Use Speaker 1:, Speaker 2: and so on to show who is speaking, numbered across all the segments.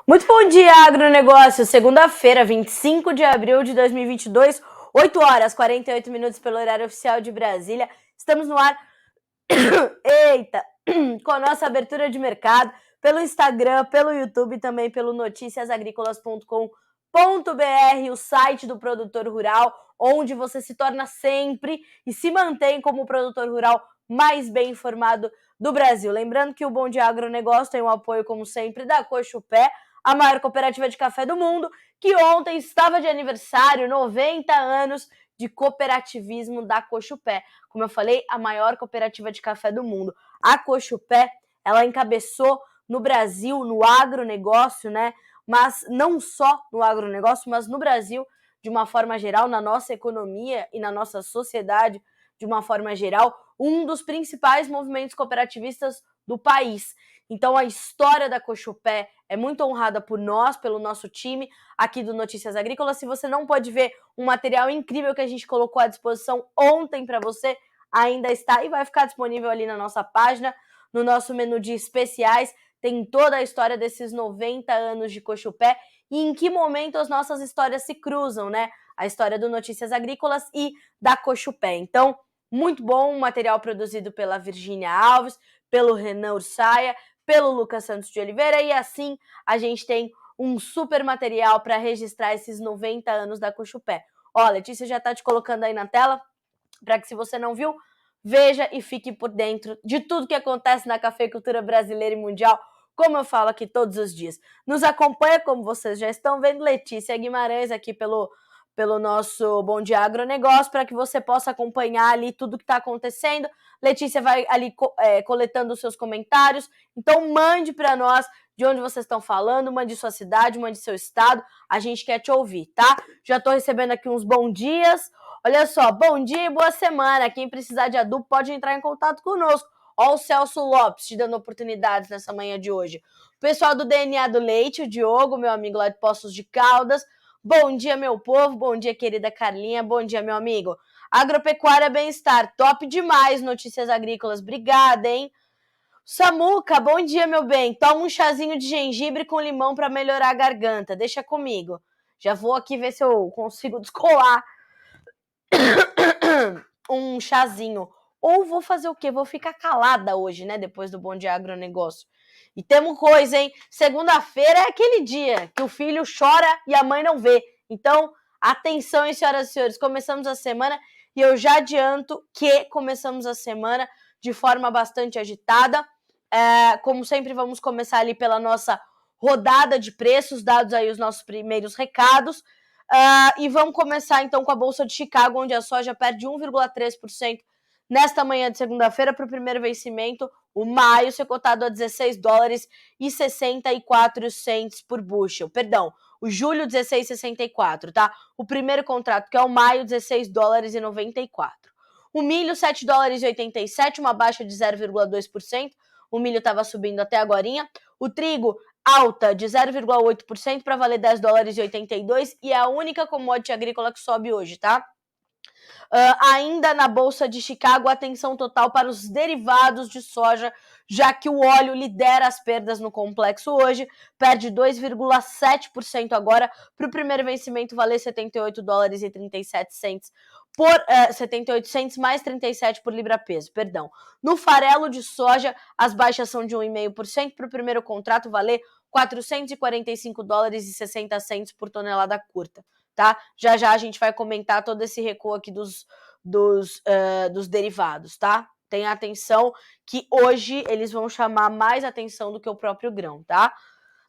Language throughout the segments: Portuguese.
Speaker 1: Muito bom dia, agronegócio. Segunda-feira, 25 de abril de 2022, 8 horas 48 minutos pelo horário oficial de Brasília. Estamos no ar, eita, com a nossa abertura de mercado pelo Instagram, pelo YouTube e também pelo noticiasagricolas.com.br, o site do produtor rural, onde você se torna sempre e se mantém como o produtor rural mais bem informado do Brasil. Lembrando que o Bom Dia Agronegócio tem o apoio, como sempre, da Cochupé, a maior cooperativa de café do mundo, que ontem estava de aniversário, 90 anos de cooperativismo da Cochupé. Como eu falei, a maior cooperativa de café do mundo. A Cochupé, ela encabeçou no Brasil, no agronegócio, né? Mas não só no agronegócio, mas no Brasil, de uma forma geral, na nossa economia e na nossa sociedade, de uma forma geral, um dos principais movimentos cooperativistas do país. Então, a história da Cochupé é muito honrada por nós, pelo nosso time aqui do Notícias Agrícolas. Se você não pode ver um material incrível que a gente colocou à disposição ontem para você, ainda está e vai ficar disponível ali na nossa página, no nosso menu de especiais. Tem toda a história desses 90 anos de Cochupé e em que momento as nossas histórias se cruzam, né? A história do Notícias Agrícolas e da Cochupé. Então, muito bom, um material produzido pela Virgínia Alves, pelo Renan Ursaia, pelo Lucas Santos de Oliveira, e assim a gente tem um super material para registrar esses 90 anos da Cochupé. Ó, a Letícia já está te colocando aí na tela, para que se você não viu, veja e fique por dentro de tudo que acontece na cafeicultura brasileira e mundial, como eu falo aqui todos os dias. Nos acompanha, como vocês já estão vendo, Letícia Guimarães aqui pelo nosso Bom Dia Agronegócio, para que você possa acompanhar ali tudo que está acontecendo. Letícia vai ali coletando os seus comentários, então mande para nós de onde vocês estão falando, mande sua cidade, mande seu estado, a gente quer te ouvir, tá? Já estou recebendo aqui uns bom dias. Olha só, bom dia e boa semana. Quem precisar de adubo pode entrar em contato conosco. Ó o Celso Lopes te dando oportunidades nessa manhã de hoje. O pessoal do DNA do Leite, o Diogo, meu amigo lá de Poços de Caldas. Bom dia, meu povo. Bom dia, querida Carlinha. Bom dia, meu amigo. Agropecuária Bem-Estar, top demais, Notícias Agrícolas. Obrigada, hein? Samuca, bom dia, meu bem. Toma um chazinho de gengibre com limão para melhorar a garganta. Deixa comigo. Já vou aqui ver se eu consigo descolar um chazinho. Ou vou fazer o quê? Vou ficar calada hoje, né? Depois do Bom Dia Agronegócio. E temos coisa, hein? Segunda-feira é aquele dia que o filho chora e a mãe não vê. Então, atenção, hein, senhoras e senhores. Começamos a semana e eu já adianto que começamos a semana de forma bastante agitada. Como sempre, vamos começar ali pela nossa rodada de preços, dados aí os nossos primeiros recados. E vamos começar então com a Bolsa de Chicago, onde a soja perde 1,3% nesta manhã de segunda-feira para o primeiro vencimento, o maio, ser cotado a 16 dólares e 64 cents por bushel. Perdão, o julho 16,64, tá? O primeiro contrato, que é o maio, 16 dólares e 94. O milho, 7 dólares e 87, uma baixa de 0,2%. O milho estava subindo até agorinha. O trigo, alta de 0,8% para valer 10 dólares e 82 e é a única commodity agrícola que sobe hoje, tá? Ainda na Bolsa de Chicago, atenção total para os derivados de soja, já que o óleo lidera as perdas no complexo hoje, perde 2,7% agora, para o primeiro vencimento valer 78 dólares e 37 cents por 78 cents mais 37 por libra-peso, perdão. No farelo de soja, as baixas são de 1,5% para o primeiro contrato valer 445 dólares e 60 cents por tonelada curta. Tá? Já a gente vai comentar todo esse recuo aqui dos derivados, tá? Tenha atenção que hoje eles vão chamar mais atenção do que o próprio grão, tá?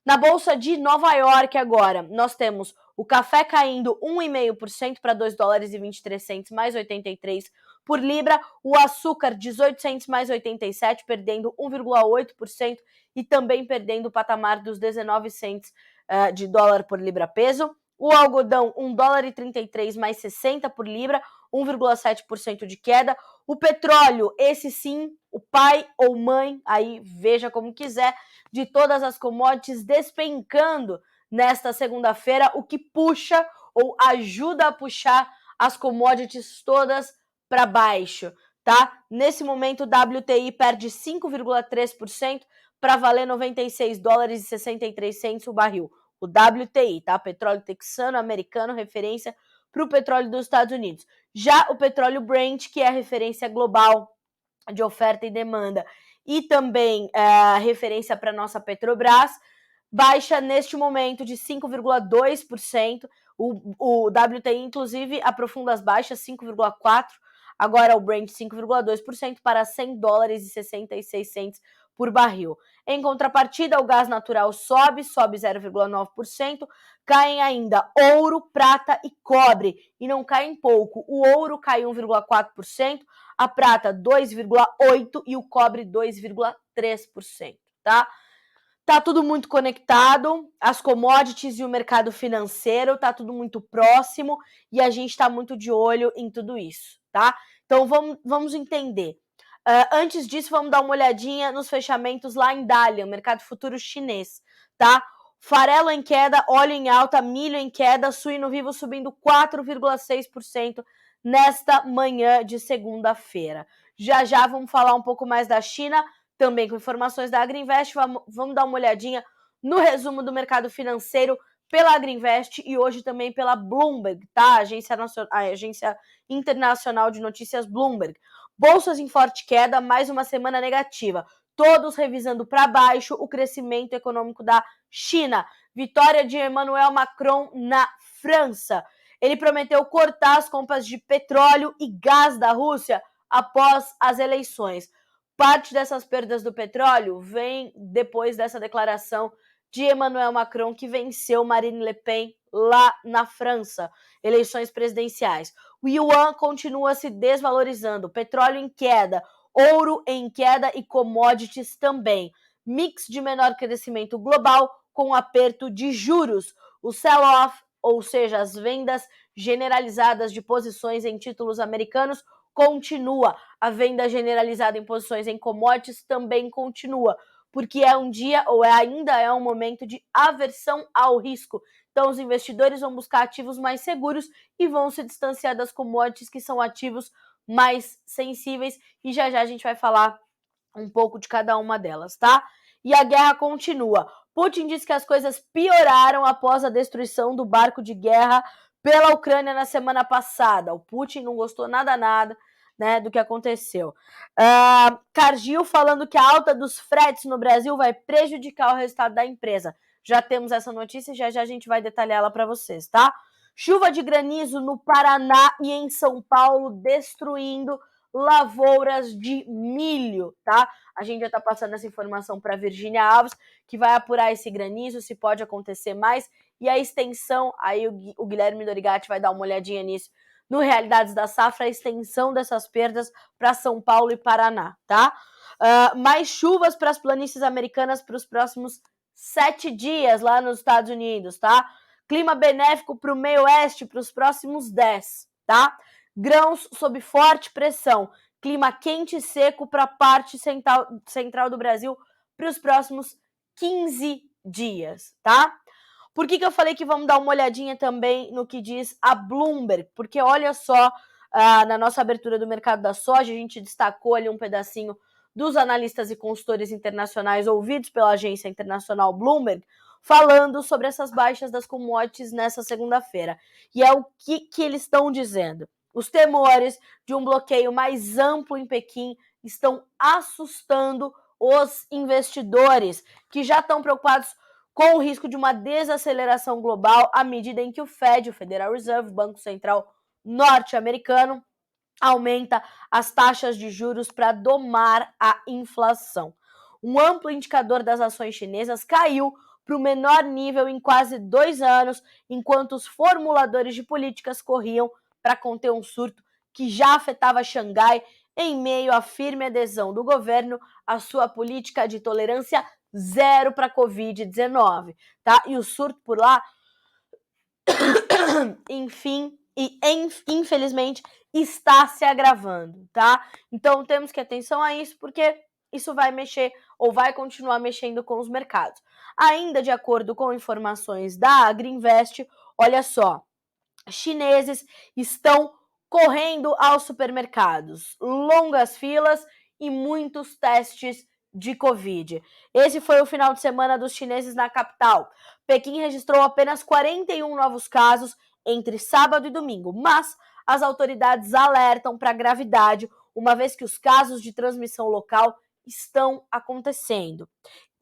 Speaker 1: Na Bolsa de Nova York agora, nós temos o café caindo 1,5% para 2 dólares e 23 cents mais 83 por libra, o açúcar 18 cents mais 87, perdendo 1,8% e também perdendo o patamar dos 19 cents de dólar por libra peso. O algodão, 1 dólar e 33 mais 60 por libra, 1,7% de queda. O petróleo, esse sim, o pai ou mãe, aí veja como quiser, de todas as commodities despencando nesta segunda-feira, o que puxa ou ajuda a puxar as commodities todas para baixo, tá? Nesse momento, o WTI perde 5,3% para valer 96 dólares e 63 centos o barril. O WTI, tá? Petróleo texano americano, referência para o petróleo dos Estados Unidos. Já o petróleo Brent, que é a referência global de oferta e demanda, e também referência para a nossa Petrobras, baixa neste momento de 5,2%. O WTI, inclusive, aprofunda as baixas, 5,4%. Agora o Brent, 5,2% para 100 dólares e 66 centos por barril. Em contrapartida, o gás natural sobe 0,9%. Caem ainda ouro, prata e cobre. E não caem pouco. O ouro cai 1,4%, a prata 2,8% e o cobre 2,3%, tá? Tá tudo muito conectado, as commodities e o mercado financeiro, tá tudo muito próximo e a gente tá muito de olho em tudo isso, tá? Então vamos entender. Antes disso, vamos dar uma olhadinha nos fechamentos lá em Dalian, mercado futuro chinês, tá? Farelo em queda, óleo em alta, milho em queda, suíno vivo subindo 4,6% nesta manhã de segunda-feira. Já vamos falar um pouco mais da China, também com informações da Agriinvest. Vamos dar uma olhadinha no resumo do mercado financeiro pela Agriinvest e hoje também pela Bloomberg, tá? A agência internacional de notícias Bloomberg. Bolsas em forte queda, mais uma semana negativa. Todos revisando para baixo o crescimento econômico da China. Vitória de Emmanuel Macron na França. Ele prometeu cortar as compras de petróleo e gás da Rússia após as eleições. Parte dessas perdas do petróleo vem depois dessa declaração de Emmanuel Macron, que venceu Marine Le Pen lá na França, eleições presidenciais. O yuan continua se desvalorizando, petróleo em queda, ouro em queda e commodities também. Mix de menor crescimento global com aperto de juros. O sell-off, ou seja, as vendas generalizadas de posições em títulos americanos, continua. A venda generalizada em posições em commodities também continua, porque é um dia ou ainda é um momento de aversão ao risco. Então os investidores vão buscar ativos mais seguros e vão se distanciar das commodities, que são ativos mais sensíveis, e já a gente vai falar um pouco de cada uma delas, tá? E a guerra continua. Putin diz que as coisas pioraram após a destruição do barco de guerra pela Ucrânia na semana passada. O Putin não gostou nada, né, do que aconteceu. Cargill falando que a alta dos fretes no Brasil vai prejudicar o resultado da empresa. Já temos essa notícia, já a gente vai detalhar ela para vocês, tá? Chuva de granizo no Paraná e em São Paulo, destruindo lavouras de milho, tá? A gente já tá passando essa informação para Virgínia Alves, que vai apurar esse granizo, se pode acontecer mais, e a extensão, aí o Guilherme Dorigatti vai dar uma olhadinha nisso, no Realidades da Safra, a extensão dessas perdas para São Paulo e Paraná, tá? Mais chuvas para as planícies americanas para os próximos 7 dias lá nos Estados Unidos, tá? Clima benéfico para o meio oeste para os próximos 10, tá? Grãos sob forte pressão. Clima quente e seco para a parte central do Brasil para os próximos 15 dias, tá? Por que eu falei que vamos dar uma olhadinha também no que diz a Bloomberg? Porque olha só, na nossa abertura do mercado da soja, a gente destacou ali um pedacinho dos analistas e consultores internacionais ouvidos pela agência internacional Bloomberg, falando sobre essas baixas das commodities nessa segunda-feira. E é o que eles estão dizendo. Os temores de um bloqueio mais amplo em Pequim estão assustando os investidores, que já estão preocupados com o risco de uma desaceleração global à medida em que o Fed, o Federal Reserve, Banco Central norte-americano, aumenta as taxas de juros para domar a inflação. Um amplo indicador das ações chinesas caiu para o menor nível em quase 2 anos, enquanto os formuladores de políticas corriam para conter um surto que já afetava Xangai em meio à firme adesão do governo à sua política de tolerância zero para a Covid-19, tá? E o surto por lá, infelizmente, está se agravando, tá? Então temos que ter atenção a isso, porque isso vai mexer ou vai continuar mexendo com os mercados. Ainda de acordo com informações da Agriinvest, olha só, chineses estão correndo aos supermercados, longas filas e muitos testes de Covid. Esse foi o final de semana dos chineses na capital. Pequim registrou apenas 41 novos casos entre sábado e domingo, mas as autoridades alertam para a gravidade, uma vez que os casos de transmissão local estão acontecendo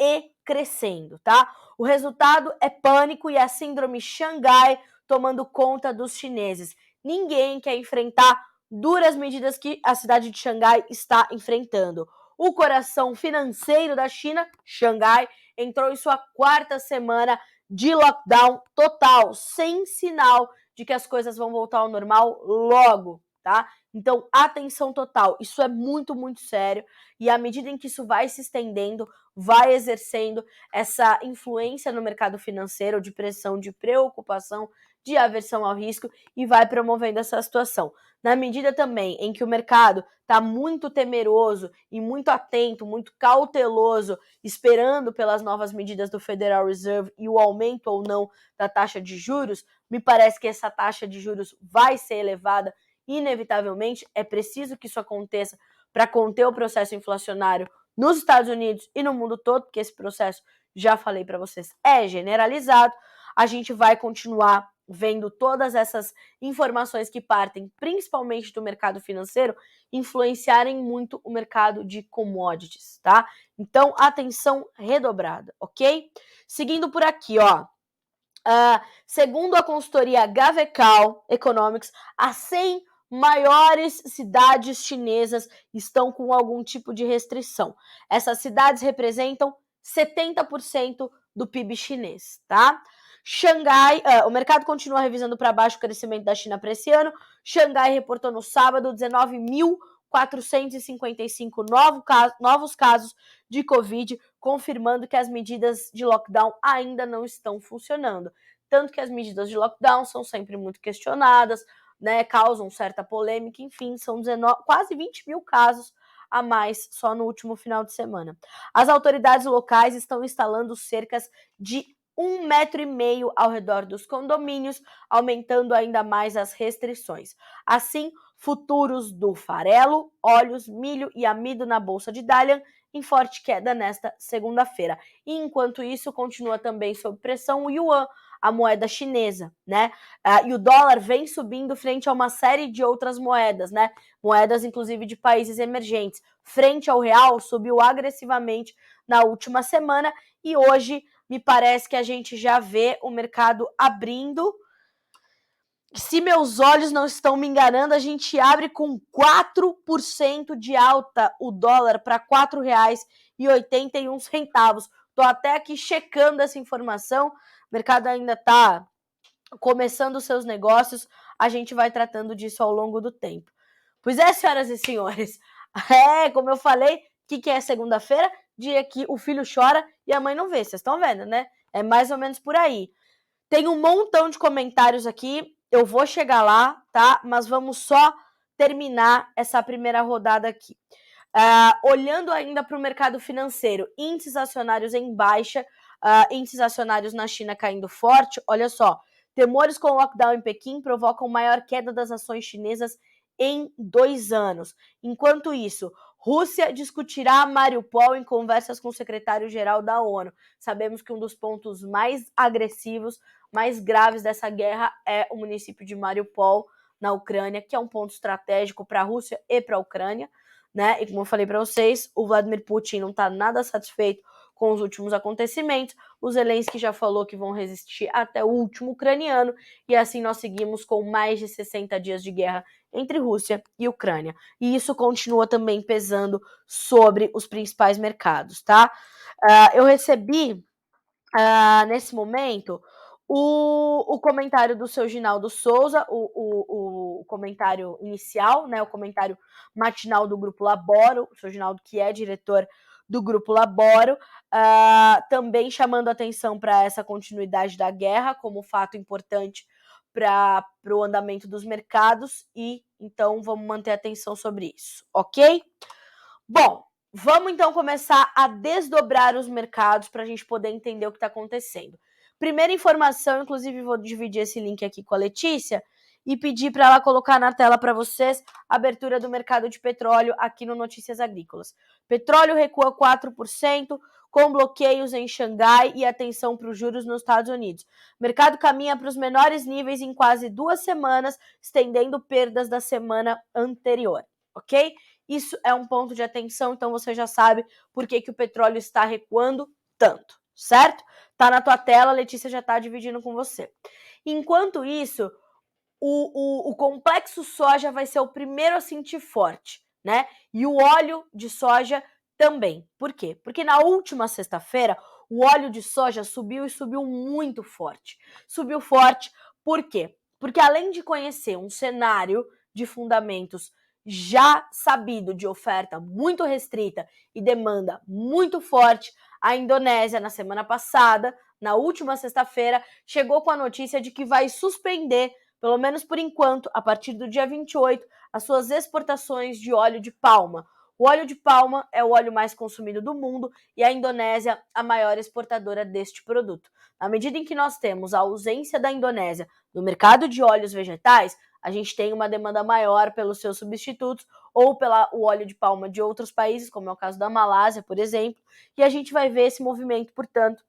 Speaker 1: e crescendo, tá? O resultado é pânico e a síndrome Xangai tomando conta dos chineses. Ninguém quer enfrentar duras medidas que a cidade de Xangai está enfrentando. O coração financeiro da China, Xangai, entrou em sua 4ª semana de lockdown total, sem sinal de que as coisas vão voltar ao normal logo, tá? Então, atenção total. Isso é muito, muito sério. E à medida em que isso vai se estendendo, vai exercendo essa influência no mercado financeiro, de pressão, de preocupação, de aversão ao risco e vai promovendo essa situação. Na medida também em que o mercado está muito temeroso e muito atento, muito cauteloso, esperando pelas novas medidas do Federal Reserve e o aumento ou não da taxa de juros, me parece que essa taxa de juros vai ser elevada inevitavelmente. É preciso que isso aconteça para conter o processo inflacionário nos Estados Unidos e no mundo todo, porque esse processo, já falei para vocês, é generalizado. A gente vai continuar vendo todas essas informações que partem principalmente do mercado financeiro influenciarem muito o mercado de commodities, tá? Então, atenção redobrada, ok? Seguindo por aqui, ó. Segundo a consultoria Gavecal Economics, as 100 maiores cidades chinesas estão com algum tipo de restrição. Essas cidades representam 70% do PIB chinês, tá? Xangai, o mercado continua revisando para baixo o crescimento da China para esse ano. Xangai reportou no sábado 19.455 novos casos de Covid, confirmando que as medidas de lockdown ainda não estão funcionando. Tanto que as medidas de lockdown são sempre muito questionadas, né, causam certa polêmica, enfim, são quase 20 mil casos a mais só no último final de semana. As autoridades locais estão instalando cercas de 1,5 metro ao redor dos condomínios, aumentando ainda mais as restrições. Assim, futuros do farelo, óleos, milho e amido na bolsa de Dalian em forte queda nesta segunda-feira. E enquanto isso, continua também sob pressão o yuan, a moeda chinesa, né? E o dólar vem subindo frente a uma série de outras moedas, né? Moedas, inclusive, de países emergentes. Frente ao real, subiu agressivamente na última semana e hoje me parece que a gente já vê o mercado abrindo. Se meus olhos não estão me enganando, a gente abre com 4% de alta o dólar para R$ 4,81. Estou até aqui checando essa informação. O mercado ainda está começando os seus negócios. A gente vai tratando disso ao longo do tempo. Pois é, senhoras e senhores. Como eu falei, o que é segunda-feira? Dia que o filho chora e a mãe não vê. Vocês estão vendo, né? É mais ou menos por aí. Tem um montão de comentários aqui. Eu vou chegar lá, tá? Mas vamos só terminar essa primeira rodada aqui. Olhando ainda para o mercado financeiro, índices acionários em baixa, índices acionários na China caindo forte. Olha só, temores com o lockdown em Pequim provocam maior queda das ações chinesas em 2 anos. Enquanto isso, Rússia discutirá Mariupol em conversas com o secretário-geral da ONU. Sabemos que um dos pontos mais agressivos, mais graves dessa guerra é o município de Mariupol, na Ucrânia, que é um ponto estratégico para a Rússia e para a Ucrânia, né? E como eu falei para vocês, o Vladimir Putin não está nada satisfeito com os últimos acontecimentos. O Zelensky já falou que vão resistir até o último ucraniano, e assim nós seguimos com mais de 60 dias de guerra entre Rússia e Ucrânia. E isso continua também pesando sobre os principais mercados, tá? Eu recebi, nesse momento, o comentário do seu Ginaldo Souza, o comentário inicial, né, o comentário matinal do Grupo Laboro, o seu Ginaldo, que é diretor do Grupo Laboro, também chamando atenção para essa continuidade da guerra como fato importante para o andamento dos mercados, e então vamos manter atenção sobre isso, ok? Bom, vamos então começar a desdobrar os mercados para a gente poder entender o que está acontecendo. Primeira informação, inclusive vou dividir esse link aqui com a Letícia, e pedir para ela colocar na tela para vocês a abertura do mercado de petróleo aqui no Notícias Agrícolas. Petróleo recua 4%, com bloqueios em Xangai e atenção para os juros nos Estados Unidos. O mercado caminha para os menores níveis em quase 2 semanas, estendendo perdas da semana anterior, ok? Isso é um ponto de atenção, então você já sabe por que o petróleo está recuando tanto, certo? Tá na tua tela, a Letícia já está dividindo com você. Enquanto isso, o complexo soja vai ser o primeiro a sentir forte, né? E o óleo de soja também. Por quê? Porque na última sexta-feira, o óleo de soja subiu e subiu muito forte. Subiu forte por quê? Porque além de conhecer um cenário de fundamentos já sabido de oferta muito restrita e demanda muito forte, a Indonésia, na semana passada, na última sexta-feira, chegou com a notícia de que vai suspender, pelo menos por enquanto, a partir do dia 28, as suas exportações de óleo de palma. O óleo de palma é o óleo mais consumido do mundo e a Indonésia a maior exportadora deste produto. Na medida em que nós temos a ausência da Indonésia no mercado de óleos vegetais, a gente tem uma demanda maior pelos seus substitutos ou pelo óleo de palma de outros países, como é o caso da Malásia, por exemplo, e a gente vai ver esse movimento, portanto,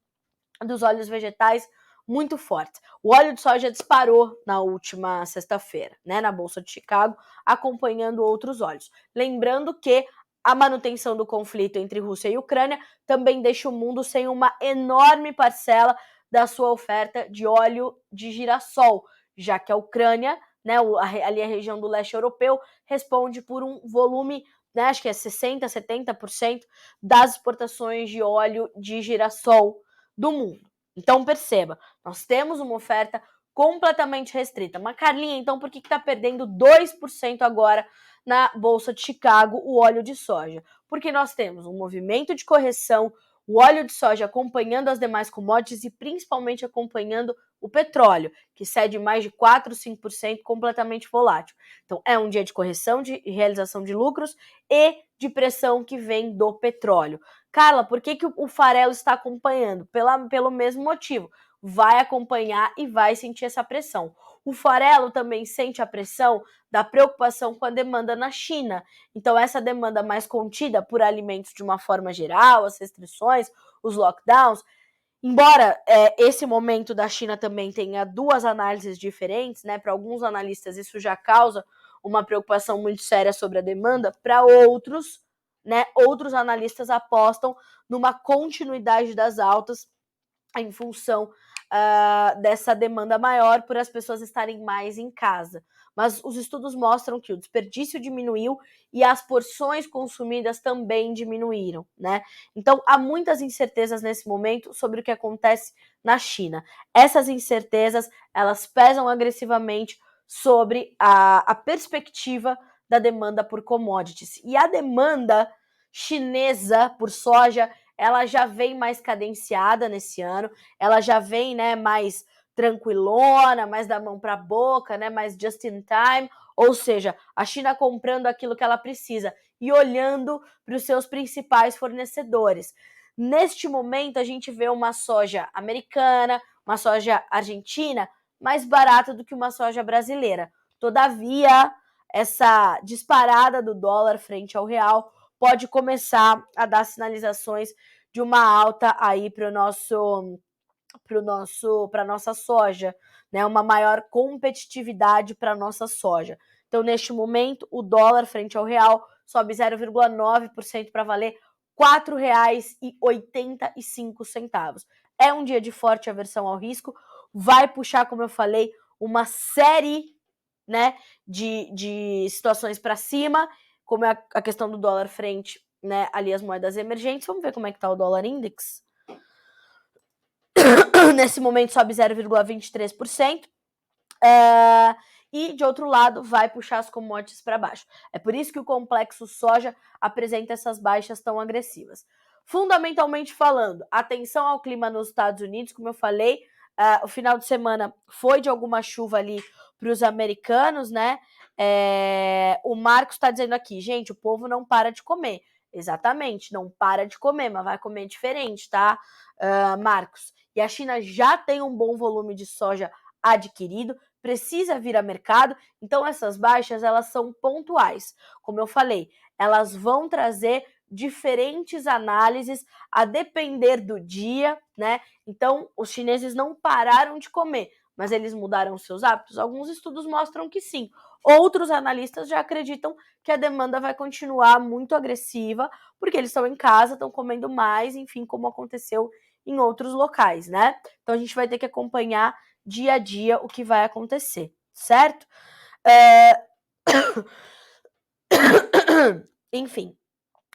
Speaker 1: dos óleos vegetais muito forte. O óleo de soja disparou na última sexta-feira, né, na Bolsa de Chicago, acompanhando outros óleos. Lembrando que a manutenção do conflito entre Rússia e Ucrânia também deixa o mundo sem uma enorme parcela da sua oferta de óleo de girassol, já que a Ucrânia, né, ali a região do leste europeu, responde por um volume, né, acho que é 60%, 70% das exportações de óleo de girassol do mundo. Então perceba, nós temos uma oferta completamente restrita. Mas Carlinha, então por que está perdendo 2% agora na Bolsa de Chicago o óleo de soja? Porque nós temos um movimento de correção, o óleo de soja acompanhando as demais commodities e principalmente acompanhando o petróleo, que cede mais de 4, 5% completamente volátil. Então é um dia de correção, de realização de lucros e de pressão que vem do petróleo. Carla, por que o farelo está acompanhando? Pelo mesmo motivo. Vai acompanhar e vai sentir essa pressão. O farelo também sente a pressão da preocupação com a demanda na China. Então, essa demanda mais contida por alimentos de uma forma geral, as restrições, os lockdowns, embora esse momento da China também tenha duas análises diferentes, né? Para alguns analistas isso já causa uma preocupação muito séria sobre a demanda, para outros, né, outros analistas apostam numa continuidade das altas em função dessa demanda maior por as pessoas estarem mais em casa. Mas os estudos mostram que o desperdício diminuiu e as porções consumidas também diminuíram, né? Então, há muitas incertezas nesse momento sobre o que acontece na China. Essas incertezas, elas pesam agressivamente sobre a perspectiva da demanda por commodities. E a demanda chinesa por soja, ela já vem mais cadenciada nesse ano, ela já vem, né, mais tranquilona, mais da mão para a boca, né, mais just in time, ou seja, a China comprando aquilo que ela precisa e olhando para os seus principais fornecedores. Neste momento, a gente vê uma soja americana, uma soja argentina mais barata do que uma soja brasileira. Todavia, essa disparada do dólar frente ao real pode começar a dar sinalizações de uma alta aí para nossa soja, né? Uma maior competitividade para a nossa soja. Então, neste momento, o dólar frente ao real sobe 0,9% para valer R$ 4,85. É um dia de forte aversão ao risco, vai puxar, como eu falei, uma série, né, de situações para cima, como é a questão do dólar frente, né, ali as moedas emergentes. Vamos ver como é que tá o dólar index. Nesse momento sobe 0,23%. E, de outro lado, vai puxar as commodities para baixo. É por isso que o complexo soja apresenta essas baixas tão agressivas. Fundamentalmente falando, atenção ao clima nos Estados Unidos, como eu falei, o final de semana foi de alguma chuva ali para os americanos, né? O Marcos está dizendo aqui, gente, o povo não para de comer. Exatamente, não para de comer, mas vai comer diferente, tá, Marcos? E a China já tem um bom volume de soja adquirido, precisa vir a mercado, então essas baixas elas são pontuais. Como eu falei, elas vão trazer diferentes análises a depender do dia, né? Então, os chineses não pararam de comer, mas eles mudaram seus hábitos? Alguns estudos mostram que sim. Outros analistas já acreditam que a demanda vai continuar muito agressiva, porque eles estão em casa, estão comendo mais, enfim, como aconteceu em outros locais, né? Então a gente vai ter que acompanhar dia a dia o que vai acontecer, certo? Enfim,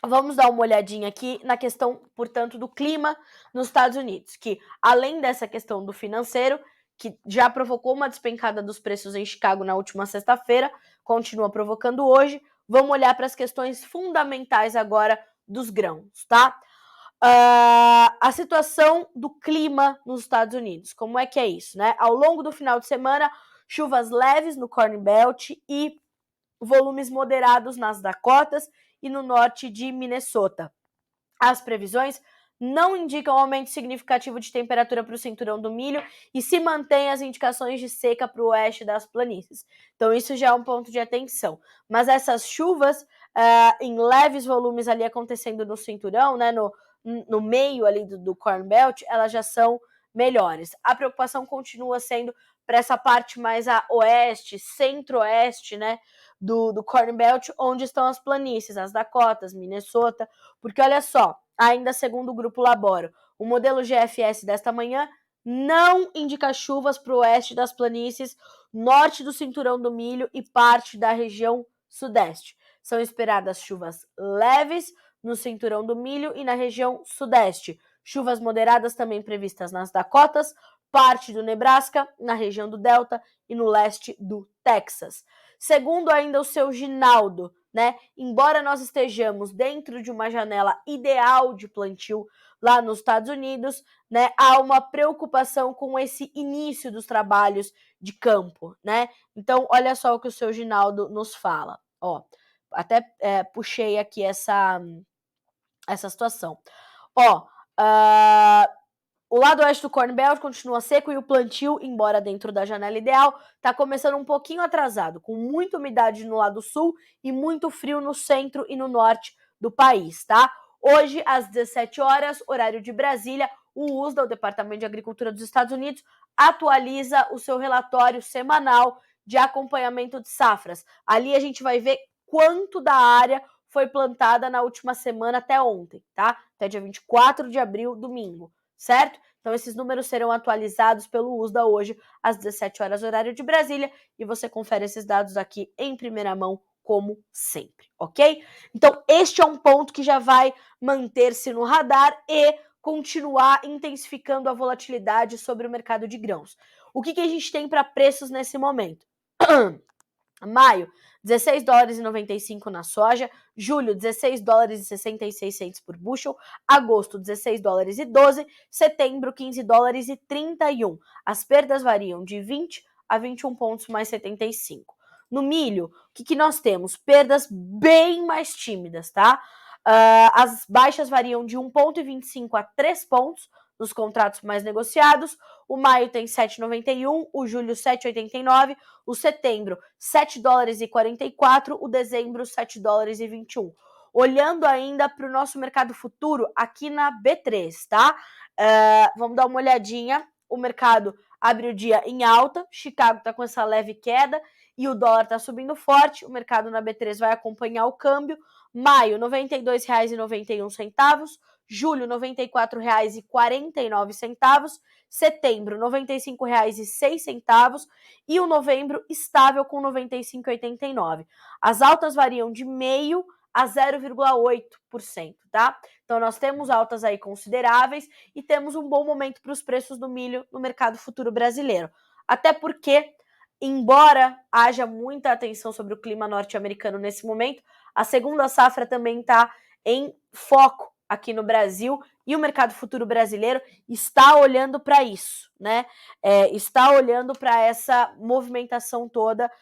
Speaker 1: vamos dar uma olhadinha aqui na questão, portanto, do clima nos Estados Unidos, que além dessa questão do financeiro, que já provocou uma despencada dos preços em Chicago na última sexta-feira, continua provocando hoje, vamos olhar para as questões fundamentais agora dos grãos, tá? A situação do clima nos Estados Unidos, como é que é isso, né? Ao longo do final de semana, chuvas leves no Corn Belt e volumes moderados nas Dakotas e no norte de Minnesota. As previsões não indicam aumento significativo de temperatura para o cinturão do milho e se mantém as indicações de seca para o oeste das planícies. Então isso já é um ponto de atenção. Mas essas chuvas em leves volumes ali acontecendo no cinturão, né, no meio ali do Corn Belt, elas já são melhores. A preocupação continua sendo para essa parte mais a oeste, centro-oeste, né, do Corn Belt, onde estão as planícies, as Dakotas, Minnesota, porque olha só, ainda segundo o Grupo Laboro, o modelo GFS desta manhã não indica chuvas para o oeste das planícies, norte do cinturão do milho e parte da região sudeste. São esperadas chuvas leves no cinturão do milho e na região sudeste. Chuvas moderadas também previstas nas Dakotas, parte do Nebraska, na região do Delta e no leste do Texas. Segundo ainda o seu Ginaldo, né, embora nós estejamos dentro de uma janela ideal de plantio lá nos Estados Unidos, né, há uma preocupação com esse início dos trabalhos de campo, né? Então, olha só o que o seu Ginaldo nos fala. Ó, até puxei aqui essa situação. Ó, o lado oeste do Corn Belt continua seco e o plantio, embora dentro da janela ideal, está começando um pouquinho atrasado, com muita umidade no lado sul e muito frio no centro e no norte do país, tá? Hoje, às 17 horas, horário de Brasília, o USDA, o Departamento de Agricultura dos Estados Unidos, atualiza o seu relatório semanal de acompanhamento de safras. Ali a gente vai ver quanto da área foi plantada na última semana até ontem, tá? Até dia 24 de abril, domingo, certo? Então esses números serão atualizados pelo USDA hoje às 17 horas horário de Brasília e você confere esses dados aqui em primeira mão como sempre, ok? Então este é um ponto que já vai manter-se no radar e continuar intensificando a volatilidade sobre o mercado de grãos. O que a gente tem para preços nesse momento? Maio, 16 dólares e 95 na soja, julho, 16 dólares e 66 centes por bushel, agosto, 16 dólares e 12, setembro, 15 dólares e 31. As perdas variam de 20 a 21 pontos mais 75. No milho, o que nós temos? Perdas bem mais tímidas, tá? As baixas variam de 1,25 a 3 pontos nos contratos mais negociados. O maio tem 7,91, o julho 7,89, o setembro 7 dólares e 44, o dezembro 7 dólares e 21. Olhando ainda para o nosso mercado futuro aqui na B3, tá? Vamos dar uma olhadinha. O mercado abre o dia em alta, Chicago está com essa leve queda e o dólar está subindo forte. O mercado na B3 vai acompanhar o câmbio. Maio, R$ 92,91. Julho, R$ 94,49. Setembro, R$ 95,06. E o novembro, estável com R$ 95,89. As altas variam de 0,5% a 0,8%, tá? Então, nós temos altas aí consideráveis e temos um bom momento para os preços do milho no mercado futuro brasileiro. Até porque, embora haja muita atenção sobre o clima norte-americano nesse momento, a segunda safra também está em foco aqui no Brasil e o mercado futuro brasileiro está olhando para isso, né? Está olhando para essa movimentação toda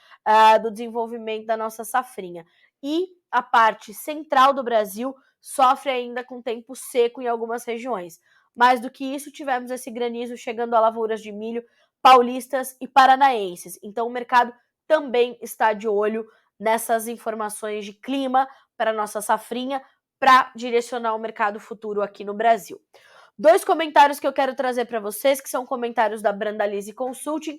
Speaker 1: do desenvolvimento da nossa safrinha. E a parte central do Brasil sofre ainda com tempo seco em algumas regiões. Mais do que isso, tivemos esse granizo chegando a lavouras de milho paulistas e paranaenses. Então o mercado também está de olho nessas informações de clima para nossa safrinha, para direcionar o mercado futuro aqui no Brasil. 2 comentários que eu quero trazer para vocês, que são comentários da Brandalize Consulting,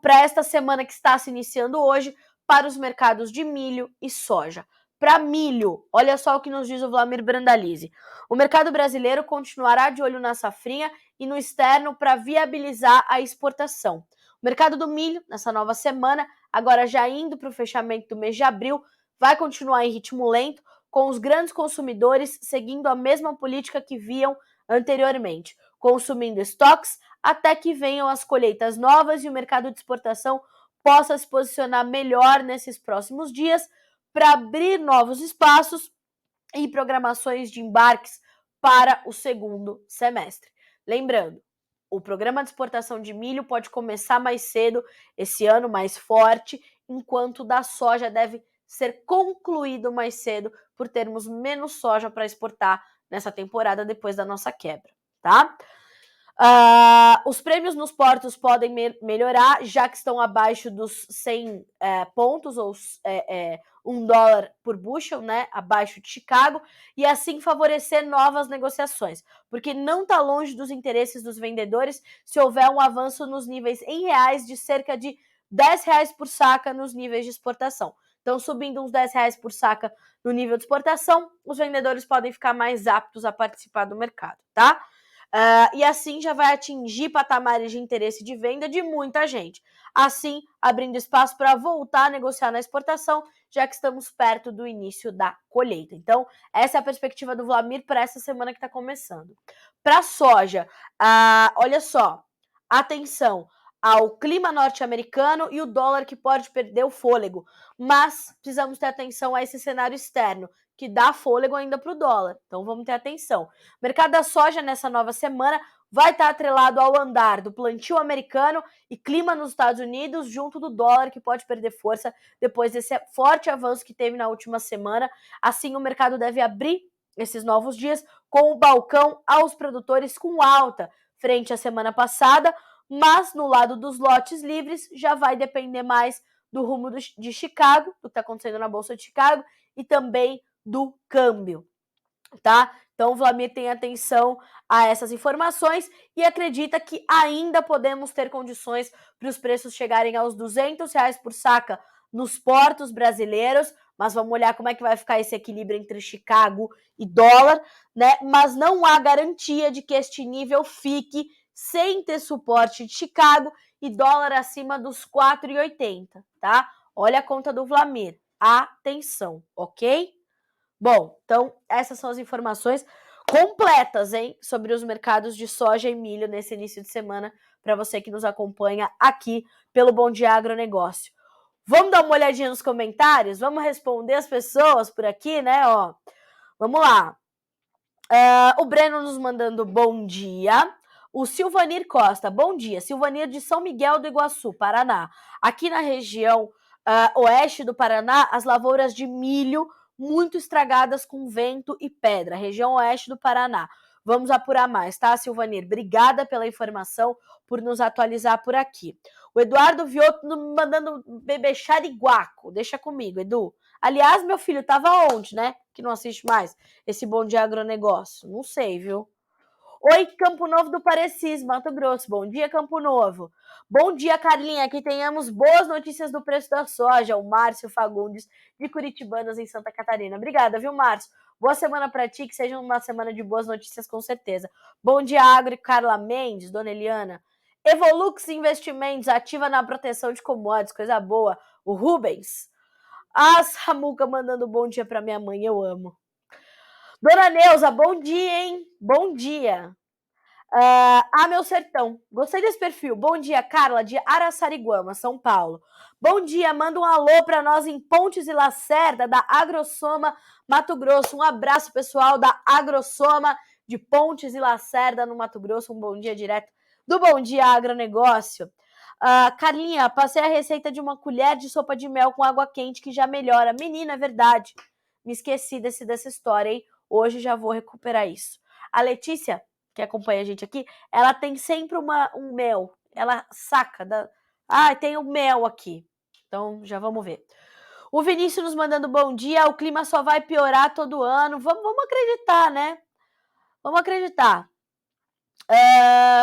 Speaker 1: para esta semana que está se iniciando hoje, para os mercados de milho e soja. Para milho, olha só o que nos diz o Vlamir Brandalize. O mercado brasileiro continuará de olho na safrinha e no externo para viabilizar a exportação. O mercado do milho, nessa nova semana, agora já indo para o fechamento do mês de abril, vai continuar em ritmo lento, com os grandes consumidores seguindo a mesma política que viam anteriormente, consumindo estoques até que venham as colheitas novas e o mercado de exportação possa se posicionar melhor nesses próximos dias para abrir novos espaços e programações de embarques para o segundo semestre. Lembrando, o programa de exportação de milho pode começar mais cedo esse ano, mais forte, enquanto o da soja deve ser concluído mais cedo por termos menos soja para exportar nessa temporada depois da nossa quebra, tá? Os prêmios nos portos podem melhorar, já que estão abaixo dos 100 pontos, ou $1 por bushel, né, abaixo de Chicago, e assim favorecer novas negociações, porque não está longe dos interesses dos vendedores se houver um avanço nos níveis em reais de cerca de R$10 por saca nos níveis de exportação. Então, subindo uns R$10 por saca no nível de exportação, os vendedores podem ficar mais aptos a participar do mercado, tá? E assim já vai atingir patamares de interesse de venda de muita gente. Assim, abrindo espaço para voltar a negociar na exportação, já que estamos perto do início da colheita. Então, essa é a perspectiva do Vlamir para essa semana que está começando. Para a soja, olha só, atenção ao clima norte-americano e o dólar que pode perder o fôlego, mas precisamos ter atenção a esse cenário externo, que dá fôlego ainda para o dólar, então vamos ter atenção. O mercado da soja nessa nova semana vai estar atrelado ao andar do plantio americano e clima nos Estados Unidos, junto do dólar, que pode perder força depois desse forte avanço que teve na última semana. Assim, o mercado deve abrir esses novos dias com o balcão aos produtores com alta frente à semana passada, mas no lado dos lotes livres já vai depender mais do rumo de Chicago, do que está acontecendo na Bolsa de Chicago, e também do câmbio, tá? Então o Vlamir tem atenção a essas informações e acredita que ainda podemos ter condições para os preços chegarem aos R$200 por saca nos portos brasileiros, mas vamos olhar como é que vai ficar esse equilíbrio entre Chicago e dólar, né? Mas não há garantia de que este nível fique sem ter suporte de Chicago e dólar acima dos 4,80, tá? Olha a conta do Vlamir. Atenção, ok? Bom, então essas são as informações completas, hein, sobre os mercados de soja e milho nesse início de semana, para você que nos acompanha aqui pelo Bom Dia Agronegócio. Vamos dar uma olhadinha nos comentários? Vamos responder as pessoas por aqui, né? Ó, vamos lá. O Breno nos mandando bom dia. O Silvanir Costa, bom dia. Silvanir de São Miguel do Iguaçu, Paraná. Aqui na região oeste do Paraná, as lavouras de milho muito estragadas com vento e pedra. Região oeste do Paraná. Vamos apurar mais, tá, Silvanir? Obrigada pela informação, por nos atualizar por aqui. O Eduardo Vioto mandando bebê chariguaco. Deixa comigo, Edu. Aliás, meu filho tava onde, né? Que não assiste mais esse Bom Dia Agronegócio. Não sei, viu? Oi, Campo Novo do Parecis, Mato Grosso. Bom dia, Campo Novo. Bom dia, Carlinha. Que tenhamos boas notícias do preço da soja. O Márcio Fagundes, de Curitibanas, em Santa Catarina. Obrigada, viu, Márcio? Boa semana para ti, que seja uma semana de boas notícias, com certeza. Bom dia, Agro e Carla Mendes, Dona Eliana. Evolux Investimentos, ativa na proteção de commodities, coisa boa. O Rubens. Samuca mandando bom dia para minha mãe, eu amo. Dona Neuza, bom dia, hein? Bom dia. Meu Sertão, gostei desse perfil. Bom dia, Carla, de Araçariguama, São Paulo. Bom dia, manda um alô para nós em Pontes e Lacerda, da Agrosoma, Mato Grosso. Um abraço, pessoal, da Agrosoma, de Pontes e Lacerda, no Mato Grosso. Um bom dia direto do Bom Dia Agronegócio. Carlinha, passei a receita de uma colher de sopa de mel com água quente que já melhora. Menina, é verdade. Me esqueci dessa história, hein? Hoje já vou recuperar isso. A Letícia, que acompanha a gente aqui, ela tem sempre um mel ela saca tem o mel aqui. Então, já vamos ver. O Vinícius nos mandando bom dia, o clima só vai piorar todo ano. Vamos acreditar, né? Vamos acreditar.